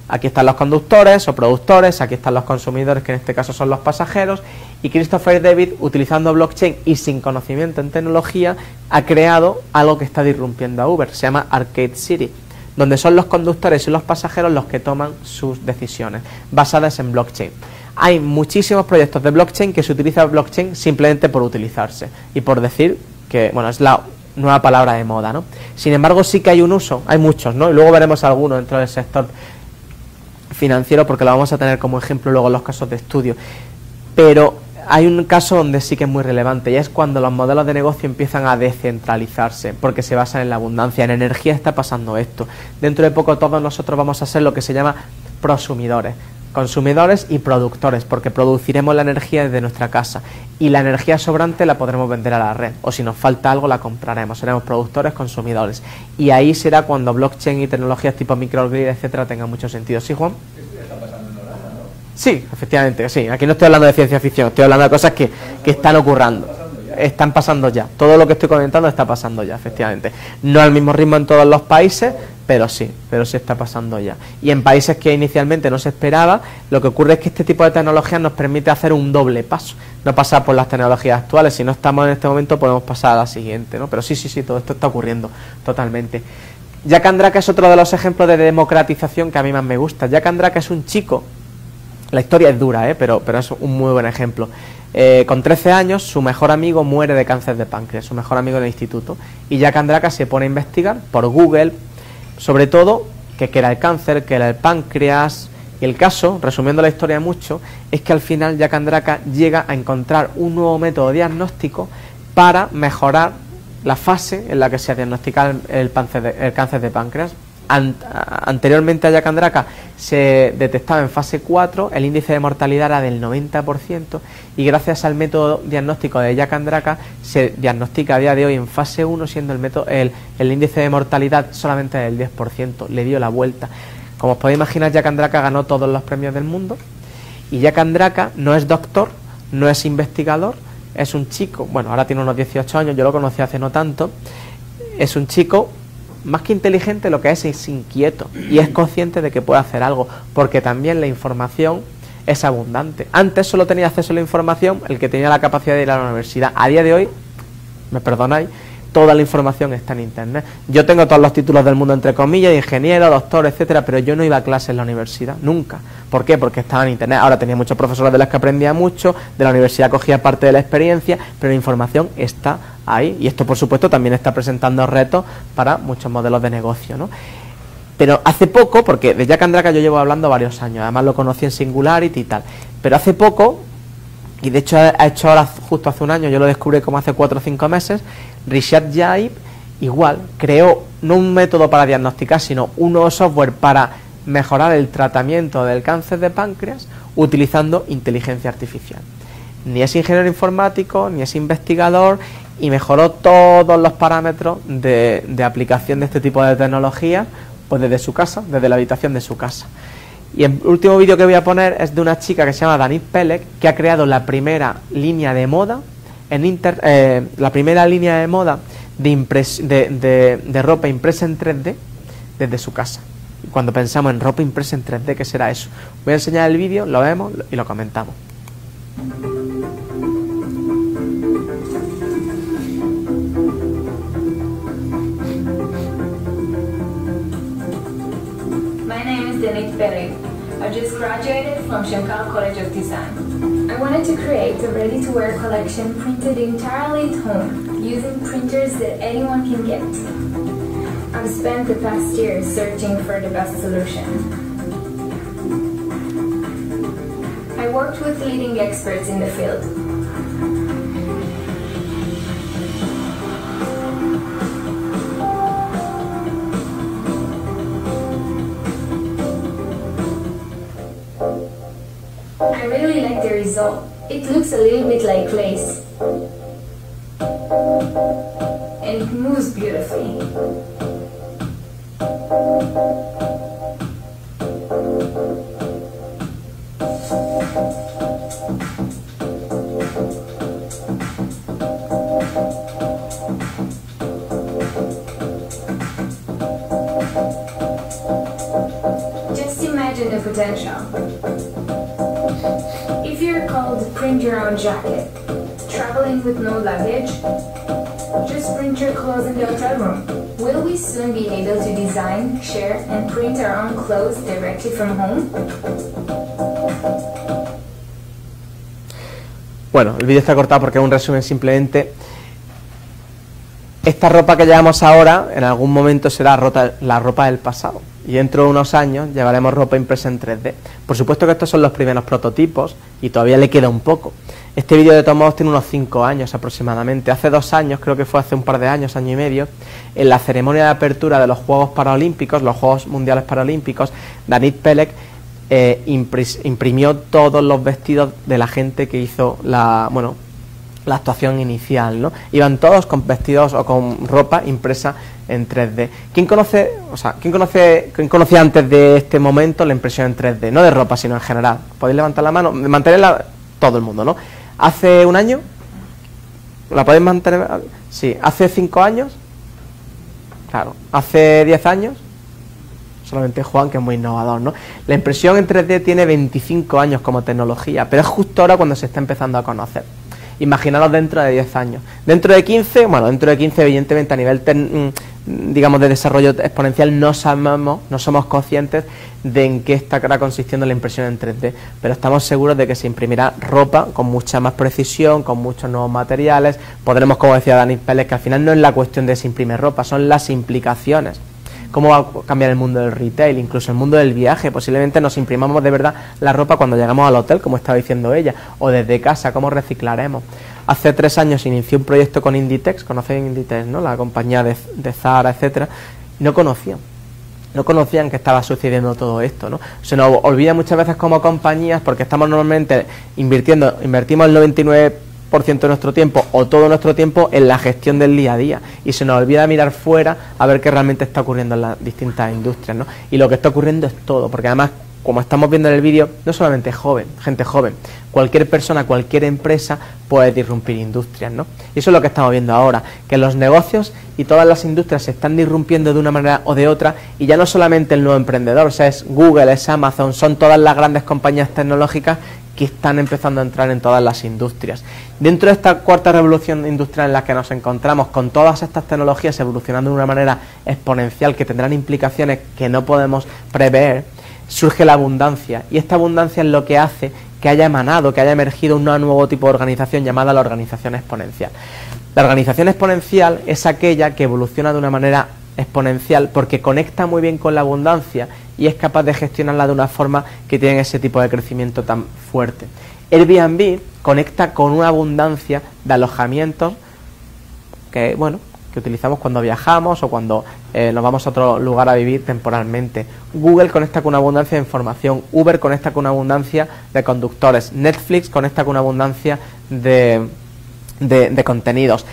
Aquí están los conductores o productores, aquí están los consumidores, que en este caso son los pasajeros, y Christopher David, utilizando blockchain y sin conocimiento en tecnología, ha creado algo que está disrumpiendo a Uber, se llama Arcade City, donde son los conductores y los pasajeros los que toman sus decisiones, basadas en blockchain. Hay muchísimos proyectos de blockchain que se utiliza blockchain simplemente por utilizarse, y por decir que, bueno, es la nueva palabra de moda, ¿no? Sin embargo, sí que hay un uso, hay muchos, ¿no? Y luego veremos algunos dentro del sector financiero, porque lo vamos a tener como ejemplo luego en los casos de estudio, pero hay un caso donde sí que es muy relevante, y es cuando los modelos de negocio empiezan a descentralizarse, porque se basan en la abundancia. En energía está pasando esto. Dentro de poco todos nosotros vamos a ser lo que se llama prosumidores, consumidores y productores, porque produciremos la energía desde nuestra casa y la energía sobrante la podremos vender a la red, o si nos falta algo la compraremos. Seremos productores, consumidores, y ahí será cuando blockchain y tecnologías tipo microgrid, etcétera, tengan mucho sentido. ¿Sí, Juan? Está pasando en Holanda, ¿no? Sí, efectivamente, sí. Aquí no estoy hablando de ciencia ficción, estoy hablando de cosas que están ocurriendo. Están pasando ya. Todo lo que estoy comentando está pasando ya, efectivamente. No al mismo ritmo en todos los países, pero sí está pasando ya. Y en países que inicialmente no se esperaba, lo que ocurre es que este tipo de tecnologías nos permite hacer un doble paso. No pasar por las tecnologías actuales. Si no estamos en este momento, podemos pasar a la siguiente, ¿no? Pero sí, todo esto está ocurriendo totalmente. Jack Andraka es otro de los ejemplos de democratización que a mí más me gusta. Jack Andraka es un chico, la historia es dura, pero es un muy buen ejemplo. Con 13 años su mejor amigo muere de cáncer de páncreas, su mejor amigo del instituto, y Jack Andraka se pone a investigar por Google, sobre todo, qué era el cáncer, qué era el páncreas, y el caso, resumiendo la historia mucho, es que al final Jack Andraka llega a encontrar un nuevo método diagnóstico para mejorar la fase en la que se diagnostica el cáncer de páncreas. Anteriormente a Jack Andraka se detectaba en fase 4, el índice de mortalidad era del 90%, y gracias al método diagnóstico de Jack Andraka se diagnostica a día de hoy en fase 1, siendo el índice de mortalidad solamente del 10%, le dio la vuelta. Como os podéis imaginar, Jack Andraka ganó todos los premios del mundo, y Jack Andraka no es doctor, no es investigador, es un chico, bueno, ahora tiene unos 18 años, yo lo conocí hace no tanto, es un chico más que inteligente, lo que es inquieto, y es consciente de que puede hacer algo, porque también la información es abundante. Antes solo tenía acceso a la información el que tenía la capacidad de ir a la universidad. A día de hoy, me perdonáis, toda la información está en internet. Yo tengo todos los títulos del mundo entre comillas, ingeniero, doctor, etcétera, pero yo no iba a clase en la universidad, nunca. ¿Por qué? Porque estaba en internet. Ahora tenía muchos profesores de los que aprendía mucho, de la universidad cogía parte de la experiencia, pero la información está ahí, y esto por supuesto también está presentando retos para muchos modelos de negocio, ¿no? Pero hace poco, porque de Jack Andraka yo llevo hablando varios años, además lo conocí en Singularity y tal, pero hace poco, y de hecho ha hecho ahora justo hace un año, yo lo descubrí como hace 4 o 5 meses, Rishad Jaib igual creó no un método para diagnosticar, sino un nuevo software para mejorar el tratamiento del cáncer de páncreas utilizando inteligencia artificial. Ni es ingeniero informático, ni es investigador, y mejoró todos los parámetros de aplicación de este tipo de tecnología, pues desde su casa, desde la habitación de su casa. Y el último vídeo que voy a poner es de una chica que se llama Danit Pelek, que ha creado la primera línea de moda de ropa impresa en 3D desde su casa. Y cuando pensamos en ropa impresa en 3D, ¿qué será eso? Voy a enseñar el vídeo, lo vemos y lo comentamos. Danit Pelek. I just graduated from Shankar College of Design. I wanted to create a ready-to-wear collection printed entirely at home, using printers that anyone can get. I've spent the past year searching for the best solution. I worked with leading experts in the field. I really like the result. It looks a little bit like lace. And it moves beautifully. Just imagine the potential. If you're called to print your own jacket, traveling with no luggage, just print your clothes in the hotel room. Will we soon be able to design, share, and print our own clothes directly from home? Bueno, el vídeo está cortado porque es un resumen simplemente. Esta ropa que llevamos ahora, en algún momento será la ropa del pasado. Y dentro de unos años llevaremos ropa impresa en 3D. Por supuesto que estos son los primeros prototipos y todavía le queda un poco. Este vídeo de todos modos tiene unos 5 años aproximadamente. Hace 2 años, creo que fue hace un par de años, año y medio, en la ceremonia de apertura de los Juegos Paralímpicos, los Juegos Mundiales Paralímpicos, Danit Pelek imprimió todos los vestidos de la gente que hizo la actuación inicial, ¿no? Iban todos con vestidos o con ropa impresa en 3D. ¿Quién conocía antes de este momento la impresión en 3D? No de ropa, sino en general. ¿Podéis levantar la mano? Mantenerla todo el mundo, ¿no? ¿Hace un año? ¿La podéis mantener? Sí. ¿Hace 5 años? Claro. ¿Hace 10 años? Solamente Juan, que es muy innovador, ¿no? La impresión en 3D tiene 25 años como tecnología, pero es justo ahora cuando se está empezando a conocer. Imaginaros dentro de 10 años. Dentro de 15, evidentemente a nivel digamos de desarrollo exponencial no somos conscientes de en qué estará consistiendo la impresión en 3D, pero estamos seguros de que se imprimirá ropa con mucha más precisión, con muchos nuevos materiales. Podremos, como decía Danit Pelek, que al final no es la cuestión de se imprime ropa, son las implicaciones. Cómo va a cambiar el mundo del retail, incluso el mundo del viaje. Posiblemente nos imprimamos de verdad la ropa cuando llegamos al hotel, como estaba diciendo ella, o desde casa, cómo reciclaremos. Hace 3 años inicié un proyecto con Inditex, conocen Inditex, ¿no? La compañía de Zara, etcétera, y no conocían que estaba sucediendo todo esto, ¿no? Se nos olvida muchas veces como compañías, porque estamos normalmente invertimos el 99% de nuestro tiempo o todo nuestro tiempo en la gestión del día a día, y se nos olvida mirar fuera a ver qué realmente está ocurriendo en las distintas industrias, ¿no? Y lo que está ocurriendo es todo, porque además, como estamos viendo en el vídeo, no solamente gente joven, cualquier persona, cualquier empresa puede disrumpir industrias, ¿no? Y eso es lo que estamos viendo ahora, que los negocios y todas las industrias se están disrumpiendo de una manera o de otra, y ya no solamente el nuevo emprendedor, o sea, es Google, es Amazon, son todas las grandes compañías tecnológicas que están empezando a entrar en todas las industrias. Dentro de esta cuarta revolución industrial en la que nos encontramos, con todas estas tecnologías evolucionando de una manera exponencial que tendrán implicaciones que no podemos prever, surge la abundancia, y esta abundancia es lo que hace que haya emergido un nuevo tipo de organización llamada la organización exponencial. La organización exponencial es aquella que evoluciona de una manera exponencial porque conecta muy bien con la abundancia y es capaz de gestionarla de una forma que tiene ese tipo de crecimiento tan fuerte. Airbnb conecta con una abundancia de alojamientos que utilizamos cuando viajamos o cuando nos vamos a otro lugar a vivir temporalmente. Google conecta con una abundancia de información, Uber conecta con una abundancia de conductores, Netflix conecta con una abundancia de contenidos.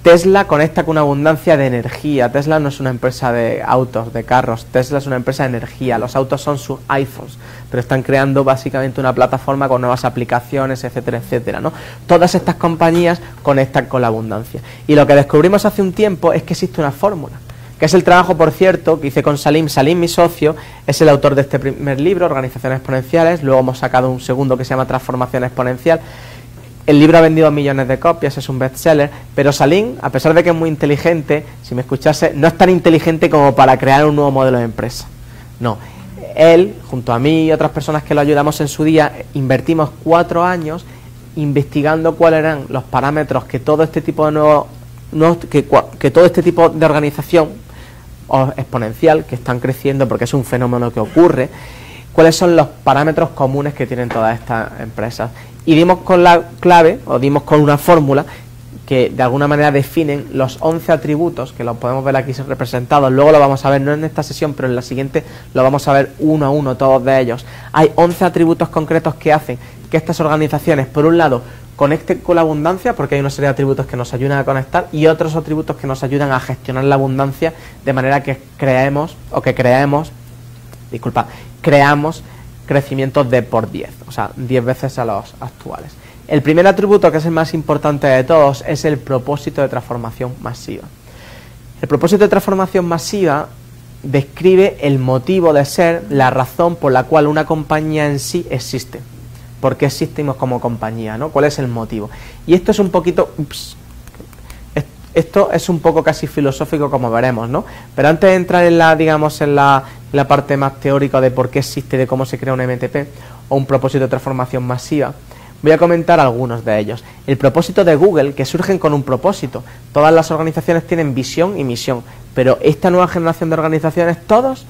Tesla conecta con una abundancia de energía. Tesla no es una empresa de autos, de carros. Tesla es una empresa de energía. Los autos son sus iPhones, pero están creando básicamente una plataforma con nuevas aplicaciones, etcétera, etcétera, ¿no? Todas estas compañías conectan con la abundancia. Y lo que descubrimos hace un tiempo es que existe una fórmula, que es el trabajo, por cierto, que hice con Salim. Salim, mi socio, es el autor de este primer libro, Organizaciones Exponenciales. Luego hemos sacado un segundo que se llama Transformación Exponencial. El libro ha vendido millones de copias, es un bestseller, pero Salim, a pesar de que es muy inteligente, si me escuchase, no es tan inteligente como para crear un nuevo modelo de empresa. No, él, junto a mí y otras personas que lo ayudamos en su día, invertimos 4 años investigando cuáles eran los parámetros que todo este tipo de todo este tipo de organización exponencial que están creciendo, porque es un fenómeno que ocurre, cuáles son los parámetros comunes que tienen todas estas empresas. Y dimos con la clave, o dimos con una fórmula que de alguna manera definen los 11 atributos, que los podemos ver aquí representados. Luego lo vamos a ver, no en esta sesión, pero en la siguiente lo vamos a ver uno a uno, todos de ellos. Hay 11 atributos concretos que hacen que estas organizaciones, por un lado, conecten con la abundancia, porque hay una serie de atributos que nos ayudan a conectar, y otros atributos que nos ayudan a gestionar la abundancia de manera que creamos crecimientos de por 10, o sea, 10 veces a los actuales. El primer atributo, que es el más importante de todos, es el propósito de transformación masiva. El propósito de transformación masiva describe el motivo de ser, la razón por la cual una compañía en sí existe. ¿Por qué existimos como compañía, ¿no? ¿Cuál es el motivo? Y esto es un poquito... Esto es un poco casi filosófico, como veremos, ¿no? Pero antes de entrar en la parte más teórica de por qué existe, de cómo se crea un MTP o un propósito de transformación masiva, voy a comentar algunos de ellos. El propósito de Google, que surgen con un propósito. Todas las organizaciones tienen visión y misión, pero esta nueva generación de organizaciones, todos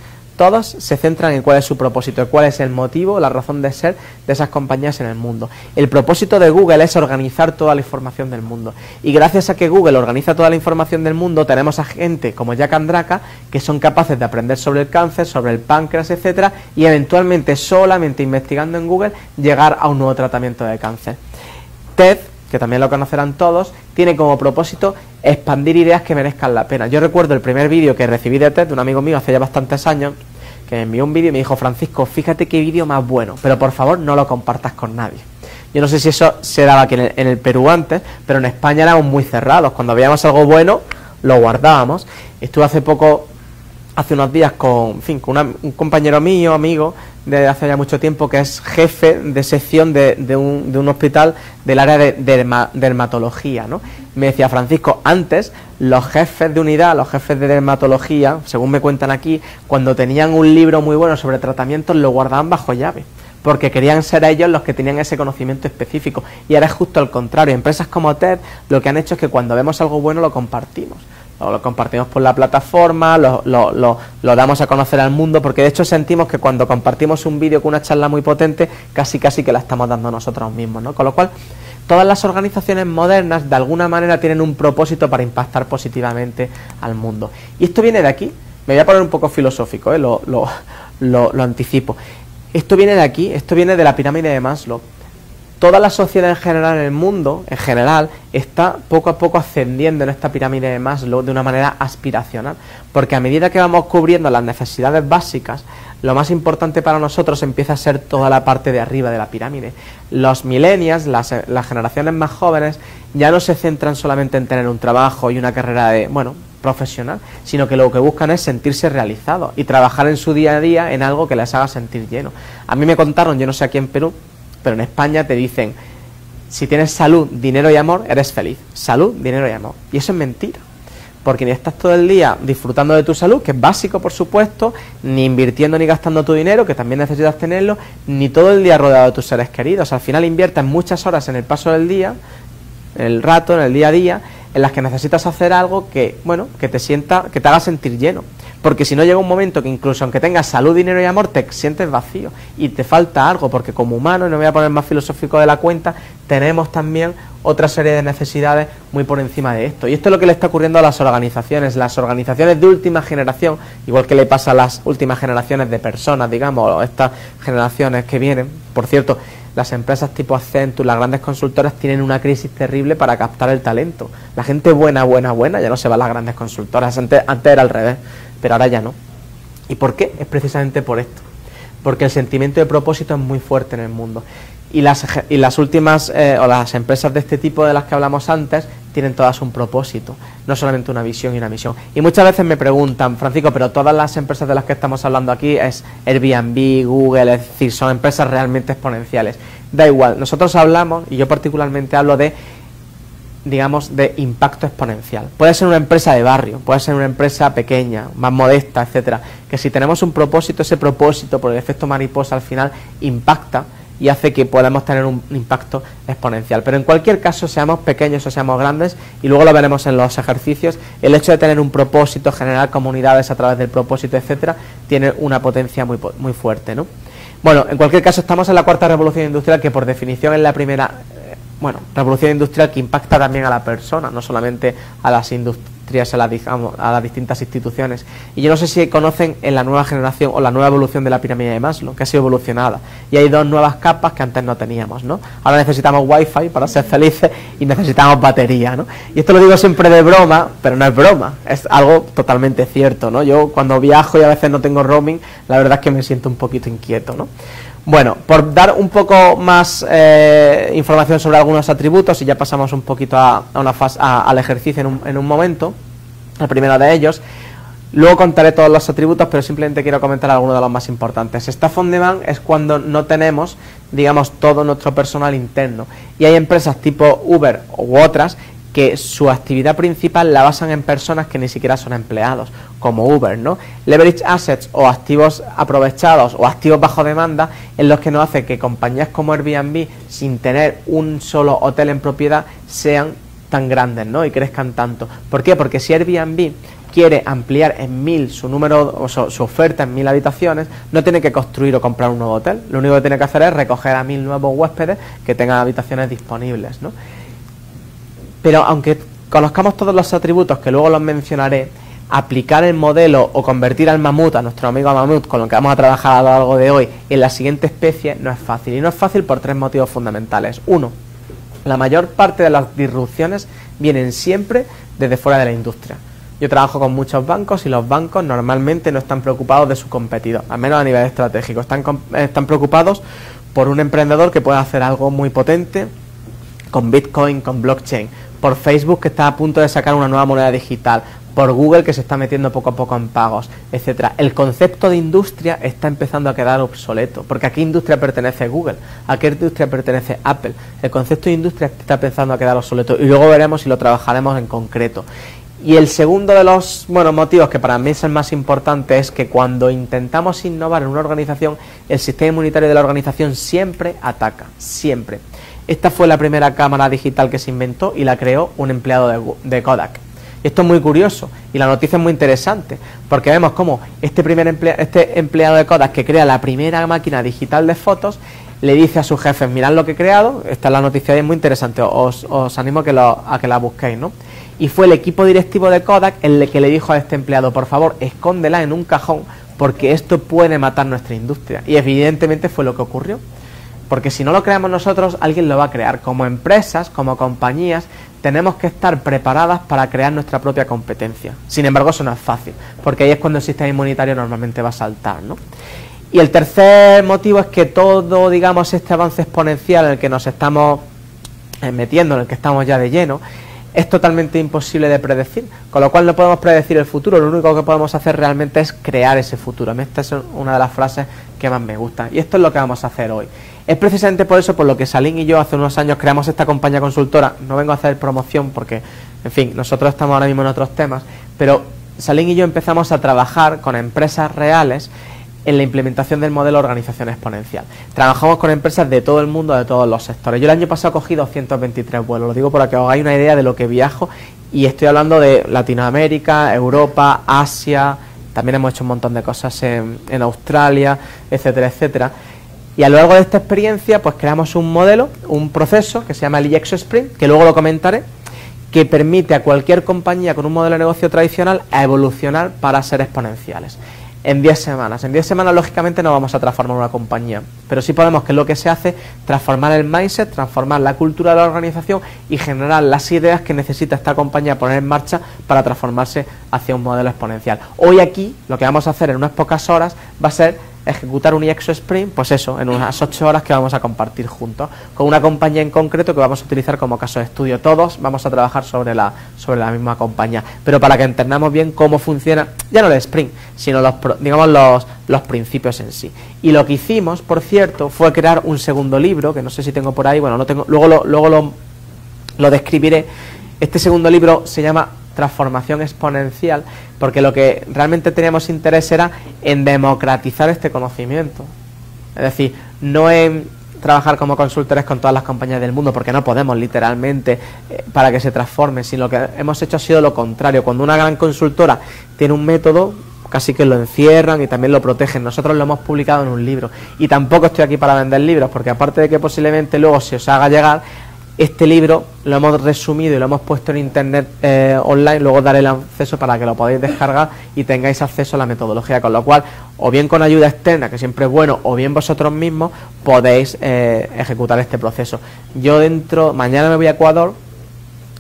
se centran en cuál es su propósito, cuál es el motivo, la razón de ser de esas compañías en el mundo. El propósito de Google es organizar toda la información del mundo. Y gracias a que Google organiza toda la información del mundo, tenemos a gente como Jack Andraka que son capaces de aprender sobre el cáncer, sobre el páncreas, etcétera, y eventualmente, solamente investigando en Google, llegar a un nuevo tratamiento de cáncer. TED, que también lo conocerán todos, tiene como propósito expandir ideas que merezcan la pena. Yo recuerdo el primer vídeo que recibí de TED de un amigo mío hace ya bastantes años, que me envió un vídeo y me dijo: Francisco, fíjate qué vídeo más bueno, pero por favor no lo compartas con nadie. Yo no sé si eso se daba aquí en el Perú antes, pero en España éramos muy cerrados. Cuando veíamos algo bueno, lo guardábamos. Estuve hace unos días con un compañero mío, amigo, de hace ya mucho tiempo, que es jefe de sección de un hospital del área de dermatología, ¿no? Me decía: Francisco, antes los jefes de unidad, los jefes de dermatología, según me cuentan aquí, cuando tenían un libro muy bueno sobre tratamientos, lo guardaban bajo llave, porque querían ser ellos los que tenían ese conocimiento específico. Y ahora es justo al contrario. Empresas como TED lo que han hecho es que cuando vemos algo bueno lo compartimos. Lo compartimos por la plataforma, lo damos a conocer al mundo, porque de hecho sentimos que cuando compartimos un vídeo con una charla muy potente, casi que la estamos dando nosotros mismos, ¿no? Con lo cual, todas las organizaciones modernas de alguna manera tienen un propósito para impactar positivamente al mundo. Y esto viene de aquí. Me voy a poner un poco filosófico, lo anticipo. Esto viene de aquí, esto viene de la pirámide de Maslow. Toda la sociedad en general en el mundo, en general, está poco a poco ascendiendo en esta pirámide de Maslow de una manera aspiracional, porque a medida que vamos cubriendo las necesidades básicas, lo más importante para nosotros empieza a ser toda la parte de arriba de la pirámide. Los millennials, las generaciones más jóvenes, ya no se centran solamente en tener un trabajo y una carrera profesional, sino que lo que buscan es sentirse realizados y trabajar en su día a día en algo que les haga sentir lleno. A mí me contaron, yo no sé aquí en Perú, pero en España te dicen, si tienes salud, dinero y amor, eres feliz. Salud, dinero y amor. Y eso es mentira. Porque ni estás todo el día disfrutando de tu salud, que es básico, por supuesto, ni invirtiendo ni gastando tu dinero, que también necesitas tenerlo, ni todo el día rodeado de tus seres queridos. Al final inviertes muchas horas en el paso del día, en el rato, en el día a día, en las que necesitas hacer algo que, bueno, que te haga sentir lleno. Porque si no, llega un momento que incluso aunque tengas salud, dinero y amor, te sientes vacío y te falta algo, porque como humano, y no me voy a poner más filosófico de la cuenta, tenemos también otra serie de necesidades muy por encima de esto. Y esto es lo que le está ocurriendo a las organizaciones de última generación, igual que le pasa a las últimas generaciones de personas, digamos, o estas generaciones que vienen. Por cierto, las empresas tipo Accenture, las grandes consultoras, tienen una crisis terrible para captar el talento. La gente buena, ya no se va a las grandes consultoras. Antes era al revés, pero ahora ya no. ¿Y por qué? Es precisamente por esto. Porque el sentimiento de propósito es muy fuerte en el mundo. Y las últimas, o las empresas de este tipo de las que hablamos antes, tienen todas un propósito, no solamente una visión y una misión. Y muchas veces me preguntan, Francisco, pero todas las empresas de las que estamos hablando aquí es Airbnb, Google, es decir, son empresas realmente exponenciales. Da igual, nosotros hablamos, y yo particularmente hablo de, digamos, de impacto exponencial. Puede ser una empresa de barrio, puede ser una empresa pequeña, más modesta, etcétera, que si tenemos un propósito, ese propósito, por el efecto mariposa al final, impacta y hace que podamos tener un impacto exponencial. Pero en cualquier caso, seamos pequeños o seamos grandes, y luego lo veremos en los ejercicios, el hecho de tener un propósito, generar comunidades a través del propósito, etcétera, tiene una potencia muy fuerte, ¿no? Bueno, en cualquier caso, estamos en la cuarta revolución industrial, que por definición es la primera, revolución industrial que impacta también a la persona, no solamente a las industrias, a las distintas instituciones. Y yo no sé si conocen en la nueva generación o la nueva evolución de la pirámide de Maslow, que ha sido evolucionada, y hay dos nuevas capas que antes no teníamos, ¿no? Ahora necesitamos wifi para ser felices y necesitamos batería, ¿no? Y esto lo digo siempre de broma, pero no es broma, es algo totalmente cierto, ¿no? Yo cuando viajo y a veces no tengo roaming, la verdad es que me siento un poquito inquieto, ¿no? Bueno, por dar un poco más información sobre algunos atributos, y ya pasamos un poquito al ejercicio en un momento, el primero de ellos. Luego contaré todos los atributos, pero simplemente quiero comentar algunos de los más importantes. Staff on demand es cuando no tenemos, digamos, todo nuestro personal interno. Y hay empresas tipo Uber u otras que su actividad principal la basan en personas que ni siquiera son empleados, como Uber, ¿no? Leverage assets, o activos aprovechados o activos bajo demanda, en los que nos hace que compañías como Airbnb, sin tener un solo hotel en propiedad, sean tan grandes, ¿no? Y crezcan tanto. ¿Por qué? Porque si Airbnb quiere ampliar en 1000 su número, o su oferta en 1000 habitaciones, no tiene que construir o comprar un nuevo hotel. Lo único que tiene que hacer es recoger a 1000 nuevos huéspedes que tengan habitaciones disponibles, ¿no? Pero aunque conozcamos todos los atributos, que luego los mencionaré, aplicar el modelo o convertir al mamut, a nuestro amigo mamut, con lo que vamos a trabajar a lo largo de hoy, en la siguiente especie, no es fácil. Y no es fácil por 3 motivos fundamentales. Uno, la mayor parte de las disrupciones vienen siempre desde fuera de la industria. Yo trabajo con muchos bancos y los bancos normalmente no están preocupados de su competidor, al menos a nivel estratégico. Están preocupados por un emprendedor que pueda hacer algo muy potente con Bitcoin, con blockchain, por Facebook, que está a punto de sacar una nueva moneda digital, por Google, que se está metiendo poco a poco en pagos, etcétera. El concepto de industria está empezando a quedar obsoleto, porque ¿a qué industria pertenece Google? ¿A qué industria pertenece Apple? El concepto de industria está empezando a quedar obsoleto, y luego veremos si lo trabajaremos en concreto. Y el segundo de los motivos, que para mí es el más importante, es que cuando intentamos innovar en una organización, el sistema inmunitario de la organización siempre ataca, siempre. Esta fue la primera cámara digital que se inventó y la creó un empleado de Kodak. Esto es muy curioso y la noticia es muy interesante, porque vemos cómo este empleado de Kodak, que crea la primera máquina digital de fotos, le dice a sus jefes: mirad lo que he creado. Esta es la noticia y es muy interesante, os animo a que la busquéis, ¿no? Y fue el equipo directivo de Kodak el que le dijo a este empleado: por favor, escóndela en un cajón, porque esto puede matar nuestra industria. Y evidentemente fue lo que ocurrió, porque si no lo creamos nosotros, alguien lo va a crear. Como empresas, como compañías, tenemos que estar preparadas para crear nuestra propia competencia. Sin embargo, eso no es fácil, porque ahí es cuando el sistema inmunitario normalmente va a saltar, ¿no? Y el tercer motivo es que todo, digamos, este avance exponencial en el que nos estamos metiendo, en el que estamos ya de lleno, es totalmente imposible de predecir, con lo cual no podemos predecir el futuro. Lo único que podemos hacer realmente es crear ese futuro. A mí esta es una de las frases que más me gusta, y esto es lo que vamos a hacer hoy. Es precisamente por eso por lo que Salim y yo hace unos años creamos esta compañía consultora. No vengo a hacer promoción porque, en fin, nosotros estamos ahora mismo en otros temas, pero Salim y yo empezamos a trabajar con empresas reales en la implementación del modelo de organización exponencial. Trabajamos con empresas de todo el mundo, de todos los sectores. Yo el año pasado cogí 223 vuelos, lo digo para que os hagáis una idea de lo que viajo, y estoy hablando de Latinoamérica, Europa, Asia, también hemos hecho un montón de cosas en Australia, etcétera, etcétera. Y a lo largo de esta experiencia pues creamos un modelo, un proceso que se llama el EXO Sprint, que luego lo comentaré, que permite a cualquier compañía con un modelo de negocio tradicional a evolucionar para ser exponenciales. En 10 semanas. En 10 semanas, lógicamente, no vamos a transformar una compañía, pero sí podemos, que es lo que se hace, transformar el mindset, transformar la cultura de la organización y generar las ideas que necesita esta compañía poner en marcha para transformarse hacia un modelo exponencial. Hoy aquí, lo que vamos a hacer en unas pocas horas va a ser ejecutar un EXO Sprint, pues eso, en unas 8 horas que vamos a compartir juntos, con una compañía en concreto que vamos a utilizar como caso de estudio. Todos vamos a trabajar sobre la misma compañía, pero para que entendamos bien cómo funciona, ya no el sprint, sino los principios en sí. Y lo que hicimos, por cierto, fue crear un segundo libro, que no sé si tengo por ahí, bueno, no tengo, luego lo describiré. Este segundo libro se llama Transformación Exponencial, porque lo que realmente teníamos interés era en democratizar este conocimiento. Es decir, no en trabajar como consultores con todas las compañías del mundo, porque no podemos literalmente para que se transformen, sino lo que hemos hecho ha sido lo contrario. Cuando una gran consultora tiene un método, casi que lo encierran y también lo protegen. Nosotros lo hemos publicado en un libro, y tampoco estoy aquí para vender libros, porque aparte de que posiblemente luego se os haga llegar, este libro lo hemos resumido y lo hemos puesto en internet online. Luego daré el acceso para que lo podáis descargar y tengáis acceso a la metodología, con lo cual, o bien con ayuda externa, que siempre es bueno, o bien vosotros mismos podéis ejecutar este proceso. Yo mañana me voy a Ecuador,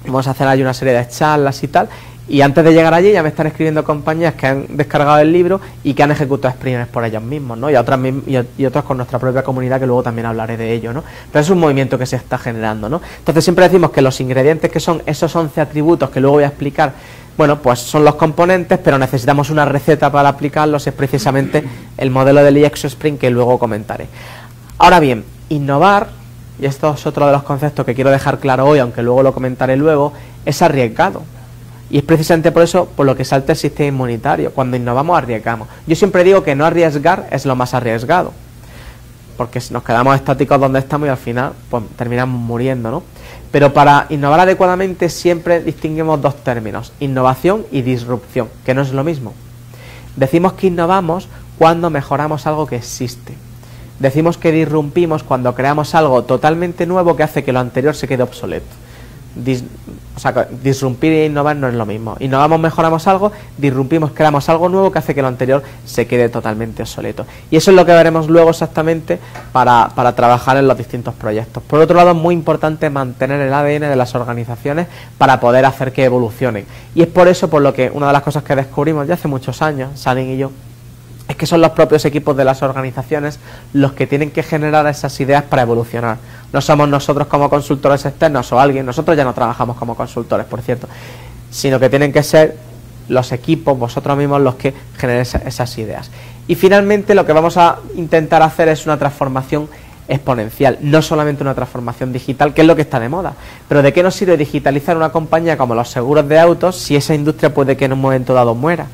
vamos a hacer ahí una serie de charlas y tal, y antes de llegar allí ya me están escribiendo compañías que han descargado el libro y que han ejecutado sprints por ellos mismos, ¿no? Y otras con nuestra propia comunidad, que luego también hablaré de ello, ¿no? Pero es un movimiento que se está generando, ¿no? Entonces siempre decimos que los ingredientes, que son esos 11 atributos que luego voy a explicar, bueno, pues son los componentes, pero necesitamos una receta para aplicarlos, es precisamente el modelo del EXO Sprint, que luego comentaré. Ahora bien, innovar, y esto es otro de los conceptos que quiero dejar claro hoy, aunque luego lo comentaré luego, es arriesgado. Y es precisamente por eso por lo que salta el sistema inmunitario. Cuando innovamos, arriesgamos. Yo siempre digo que no arriesgar es lo más arriesgado, porque nos quedamos estáticos donde estamos y al final pues terminamos muriendo, ¿no? Pero para innovar adecuadamente siempre distinguimos dos términos: innovación y disrupción, que no es lo mismo. Decimos que innovamos cuando mejoramos algo que existe. Decimos que disrumpimos cuando creamos algo totalmente nuevo que hace que lo anterior se quede obsoleto. Disrumpir e innovar no es lo mismo. Innovamos, mejoramos algo; disrumpimos, creamos algo nuevo que hace que lo anterior se quede totalmente obsoleto. Y eso es lo que veremos luego exactamente para trabajar en los distintos proyectos. Por otro lado, es muy importante mantener el ADN de las organizaciones para poder hacer que evolucionen. Y es por eso por lo que una de las cosas que descubrimos ya hace muchos años, Salim y yo, es que son los propios equipos de las organizaciones los que tienen que generar esas ideas para evolucionar. No somos nosotros como consultores externos o alguien, nosotros ya no trabajamos como consultores, por cierto, sino que tienen que ser los equipos, vosotros mismos, los que generen esas ideas. Y finalmente lo que vamos a intentar hacer es una transformación exponencial, no solamente una transformación digital, que es lo que está de moda. Pero ¿de qué nos sirve digitalizar una compañía como los seguros de autos si esa industria puede que en un momento dado muera?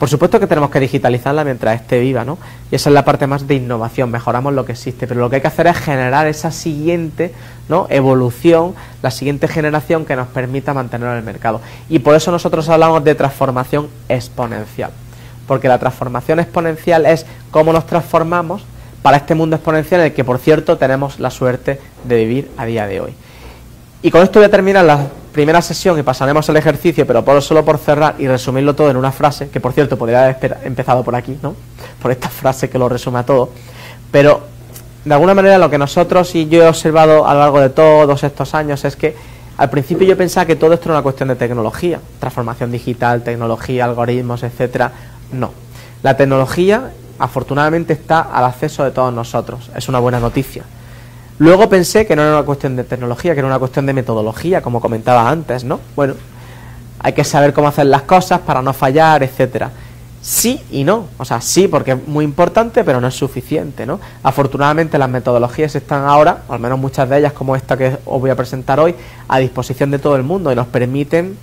Por supuesto que tenemos que digitalizarla mientras esté viva, ¿no? Y esa es la parte más de innovación, mejoramos lo que existe, pero lo que hay que hacer es generar esa siguiente, ¿no?, evolución, la siguiente generación que nos permita mantener el mercado. Y por eso nosotros hablamos de transformación exponencial, porque la transformación exponencial es cómo nos transformamos para este mundo exponencial en el que, por cierto, tenemos la suerte de vivir a día de hoy. Y con esto voy a terminar la primera sesión y pasaremos al ejercicio, pero solo por cerrar y resumirlo todo en una frase, que por cierto podría haber empezado por aquí, ¿no?, por esta frase que lo resume a todo. Pero de alguna manera lo que nosotros y yo he observado a lo largo de todos estos años es que al principio yo pensaba que todo esto era una cuestión de tecnología, transformación digital, tecnología, algoritmos, etcétera. No, la tecnología afortunadamente está al acceso de todos nosotros, es una buena noticia. Luego pensé que no era una cuestión de tecnología, que era una cuestión de metodología, como comentaba antes, ¿no? Bueno, hay que saber cómo hacer las cosas para no fallar, etcétera. Sí y no, o sea, sí porque es muy importante, pero no es suficiente, ¿no? Afortunadamente las metodologías están ahora, o al menos muchas de ellas como esta que os voy a presentar hoy, a disposición de todo el mundo y nos permiten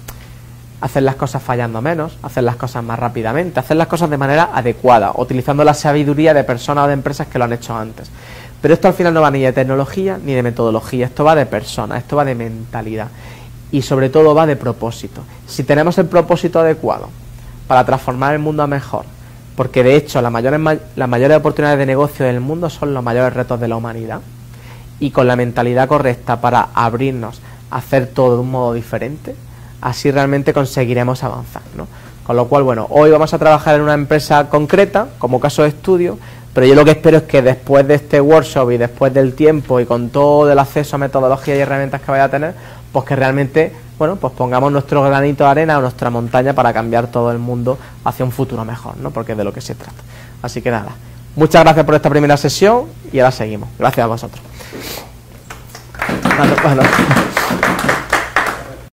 hacer las cosas fallando menos, hacer las cosas más rápidamente, hacer las cosas de manera adecuada, utilizando la sabiduría de personas o de empresas que lo han hecho antes. Pero esto al final no va ni de tecnología ni de metodología, esto va de personas, esto va de mentalidad y sobre todo va de propósito. Si tenemos el propósito adecuado para transformar el mundo a mejor, porque de hecho las mayores oportunidades de negocio del mundo son los mayores retos de la humanidad, y con la mentalidad correcta para abrirnos a hacer todo de un modo diferente, así realmente conseguiremos avanzar, ¿no? Con lo cual, bueno, hoy vamos a trabajar en una empresa concreta, como caso de estudio, pero yo lo que espero es que después de este workshop y después del tiempo y con todo el acceso a metodologías y herramientas que vaya a tener, pues que realmente, bueno, pues pongamos nuestro granito de arena o nuestra montaña para cambiar todo el mundo hacia un futuro mejor, ¿no? Porque es de lo que se trata. Así que nada, muchas gracias por esta primera sesión y ahora seguimos. Gracias a vosotros. Bueno.